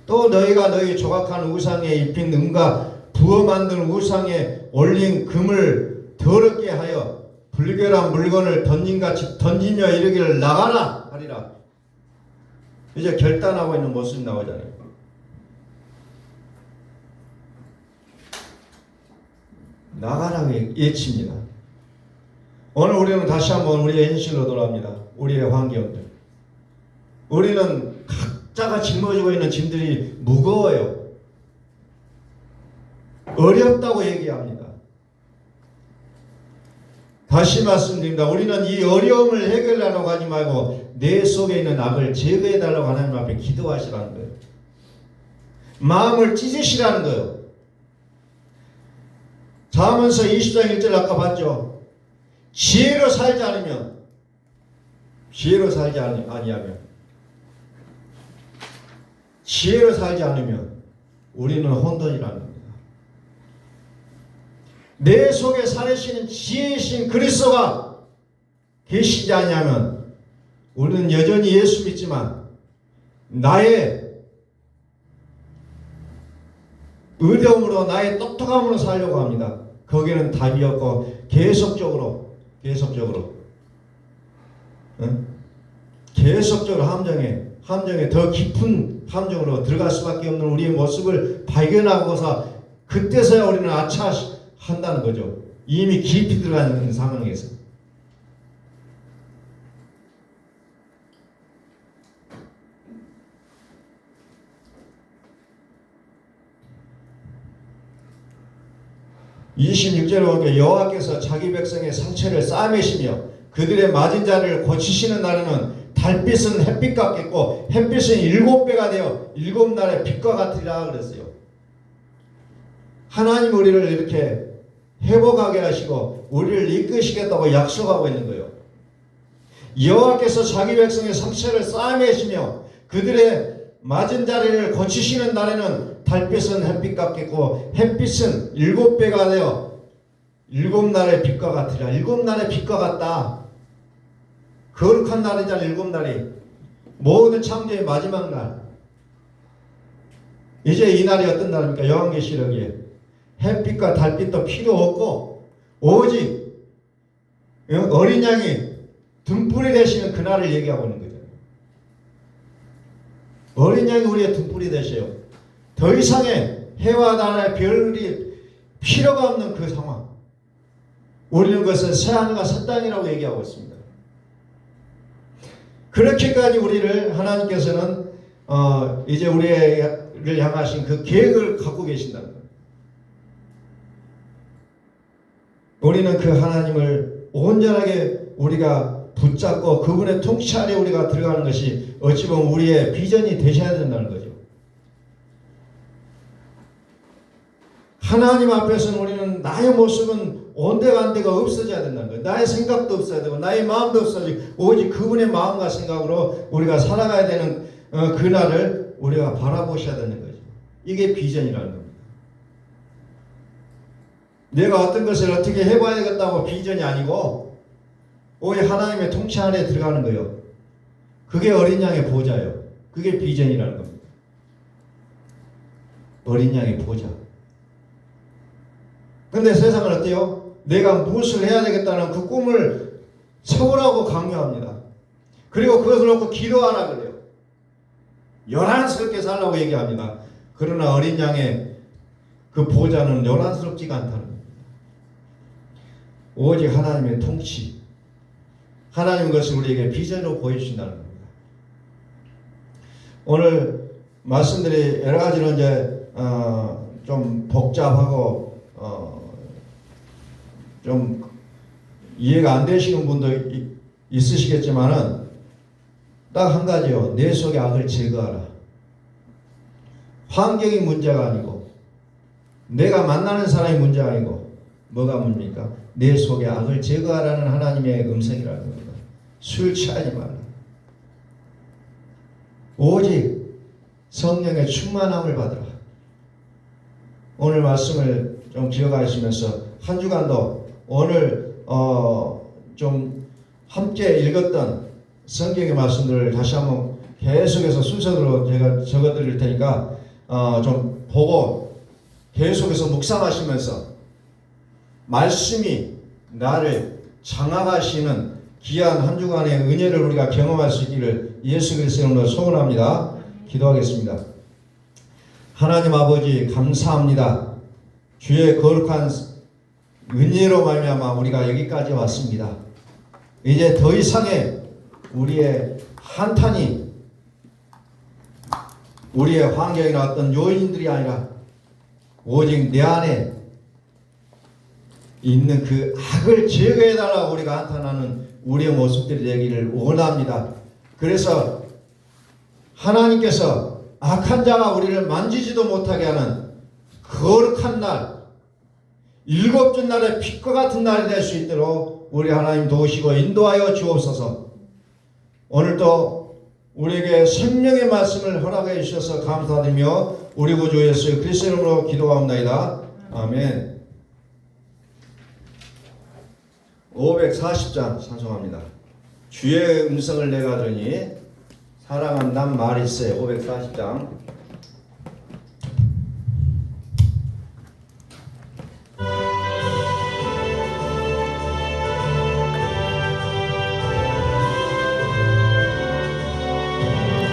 [SPEAKER 1] 또 너희가 너희 조각한 우상에 입힌 은과 부어 만든 우상에 올린 금을 더럽게 하여 불결한 물건을 던진같이 던지며 이르기를 나가라 하리라. 이제 결단하고 있는 모습이 나오잖아요. 나가라고 외칩니다. 오늘 우리는 다시 한번 우리의 현실로 돌아옵니다. 우리의 환경들. 우리는 각자가 짊어지고 있는 짐들이 무거워요. 어렵다고 얘기합니다. 다시 말씀드립니다. 우리는 이 어려움을 해결하려고 하지 말고 내 속에 있는 악을 제거해달라고 하나님 앞에 기도하시라는 거예요. 마음을 찢으시라는 거예요. 잠언서 20장 1절 아까 봤죠. 지혜로 살지 않으면 지혜로 살지 않으면 우리는 혼돈이라는 겁니다. 내 속에 살으시는 지혜이신 그리스도가 계시지 않냐면 우리는 여전히 예수 믿지만 나의 의로움으로 나의 똑똑함으로 살려고 합니다. 거기는 답이 없고 계속적으로 함정에 더 깊은 함정으로 들어갈 수밖에 없는 우리의 모습을 발견하고서 그때서야 우리는 아차한다는 거죠. 이미 깊이 들어가는 상황에서. (26절에) 보니까 여호와께서 자기 백성의 상처를 싸매시며 그들의 맞은 자리를 고치시는 날에는 달빛은 햇빛 같겠고 햇빛은 7배가 되어 7날의 빛과 같으리라 그랬어요. 하나님 우리를 이렇게 회복하게 하시고 우리를 이끄시겠다고 약속하고 있는 거예요. 여호와께서 자기 백성의 상처를 싸매시며 그들의 맞은 자리를 고치시는 날에는 달빛은 햇빛 같겠고 햇빛은 7배가 되어 7날의 빛과 같으리라. 7날의 빛과 같다. 거룩한 날이잖아. 7날이 모든 창조의 마지막 날. 이제 이 날이 어떤 날입니까? 요한계시록에 햇빛과 달빛도 필요 없고 오직 어린 양이 등불이 되시는 그날을 얘기하고 있는 거죠. 어린 양이 우리의 등불이 되셔요. 더 이상의 해와 달의 별이 필요가 없는 그 상황. 우리는 그것을 새하늘과 새 땅이라고 얘기하고 있습니다. 그렇게까지 우리를 하나님께서는 이제 우리를 향하신 그 계획을 갖고 계신다는 거예요. 우리는 그 하나님을 온전하게 우리가 붙잡고 그분의 통치 아래 우리가 들어가는 것이 어찌 보면 우리의 비전이 되셔야 된다는 거죠. 하나님 앞에서는 우리는 나의 모습은 온데간데가 없어져야 된다는 거예요. 나의 생각도 없어야 되고 나의 마음도 없어지고 오직 그분의 마음과 생각으로 우리가 살아가야 되는 그날을 우리가 바라보셔야 되는 거죠. 이게 비전이라는 겁니다. 내가 어떤 것을 어떻게 해봐야겠다고 비전이 아니고 오히려 하나님의 통치 안에 들어가는 거예요. 그게 어린 양의 보좌예요. 그게 비전이라는 겁니다. 어린 양의 보좌. 근데 세상은 어때요? 내가 무엇을 해야 되겠다는 그 꿈을 세우라고 강요합니다. 그리고 그것을 놓고 기도하라 그래요. 요란스럽게 살라고 얘기합니다. 그러나 어린 양의 그 보좌는 요란스럽지가 않다는 겁니다. 오직 하나님의 통치, 하나님의 것을 우리에게 비전으로 보여주신다는 겁니다. 오늘 말씀들이 여러 가지로 이제 좀 복잡하고 좀 이해가 안 되시는 분도 있으시겠지만은 딱 한 가지요. 내 속의 악을 제거하라. 환경이 문제가 아니고 내가 만나는 사람이 문제가 아니고 뭐가 문제입니까? 내 속의 악을 제거하라는 하나님의 음성이라는 겁니다. 술 취하지 말라. 오직 성령의 충만함을 받으라. 오늘 말씀을 좀 기억하시면서 한 주간도 오늘 좀 함께 읽었던 성경의 말씀들을 다시 한번 계속해서 순서대로 제가 적어드릴 테니까 좀 보고 계속해서 묵상하시면서 말씀이 나를 장악하시는 귀한 한 주간의 은혜를 우리가 경험할 수 있기를 예수 그리스도의 이름으로 소원합니다. 기도하겠습니다. 하나님 아버지 감사합니다. 주의 거룩한 은혜로 말미암아 우리가 여기까지 왔습니다. 이제 더 이상의 우리의 한탄이 우리의 환경이나 어떤 요인들이 아니라 오직 내 안에 있는 그 악을 제거해달라고 우리가 한탄하는 우리의 모습들이 되기를 원합니다. 그래서 하나님께서 악한 자가 우리를 만지지도 못하게 하는 거룩한 날, 일곱째 날의 빛과 같은 날이 될 수 있도록 우리 하나님 도우시고 인도하여 주옵소서. 오늘도 우리에게 생명의 말씀을 허락해 주셔서 감사드리며 우리 구주 예수 그리스도의 이름으로 기도하옵나이다. 아멘. 540장 찬송합니다. 주의 음성을 내가 들으니 사랑한단 말일세. 540장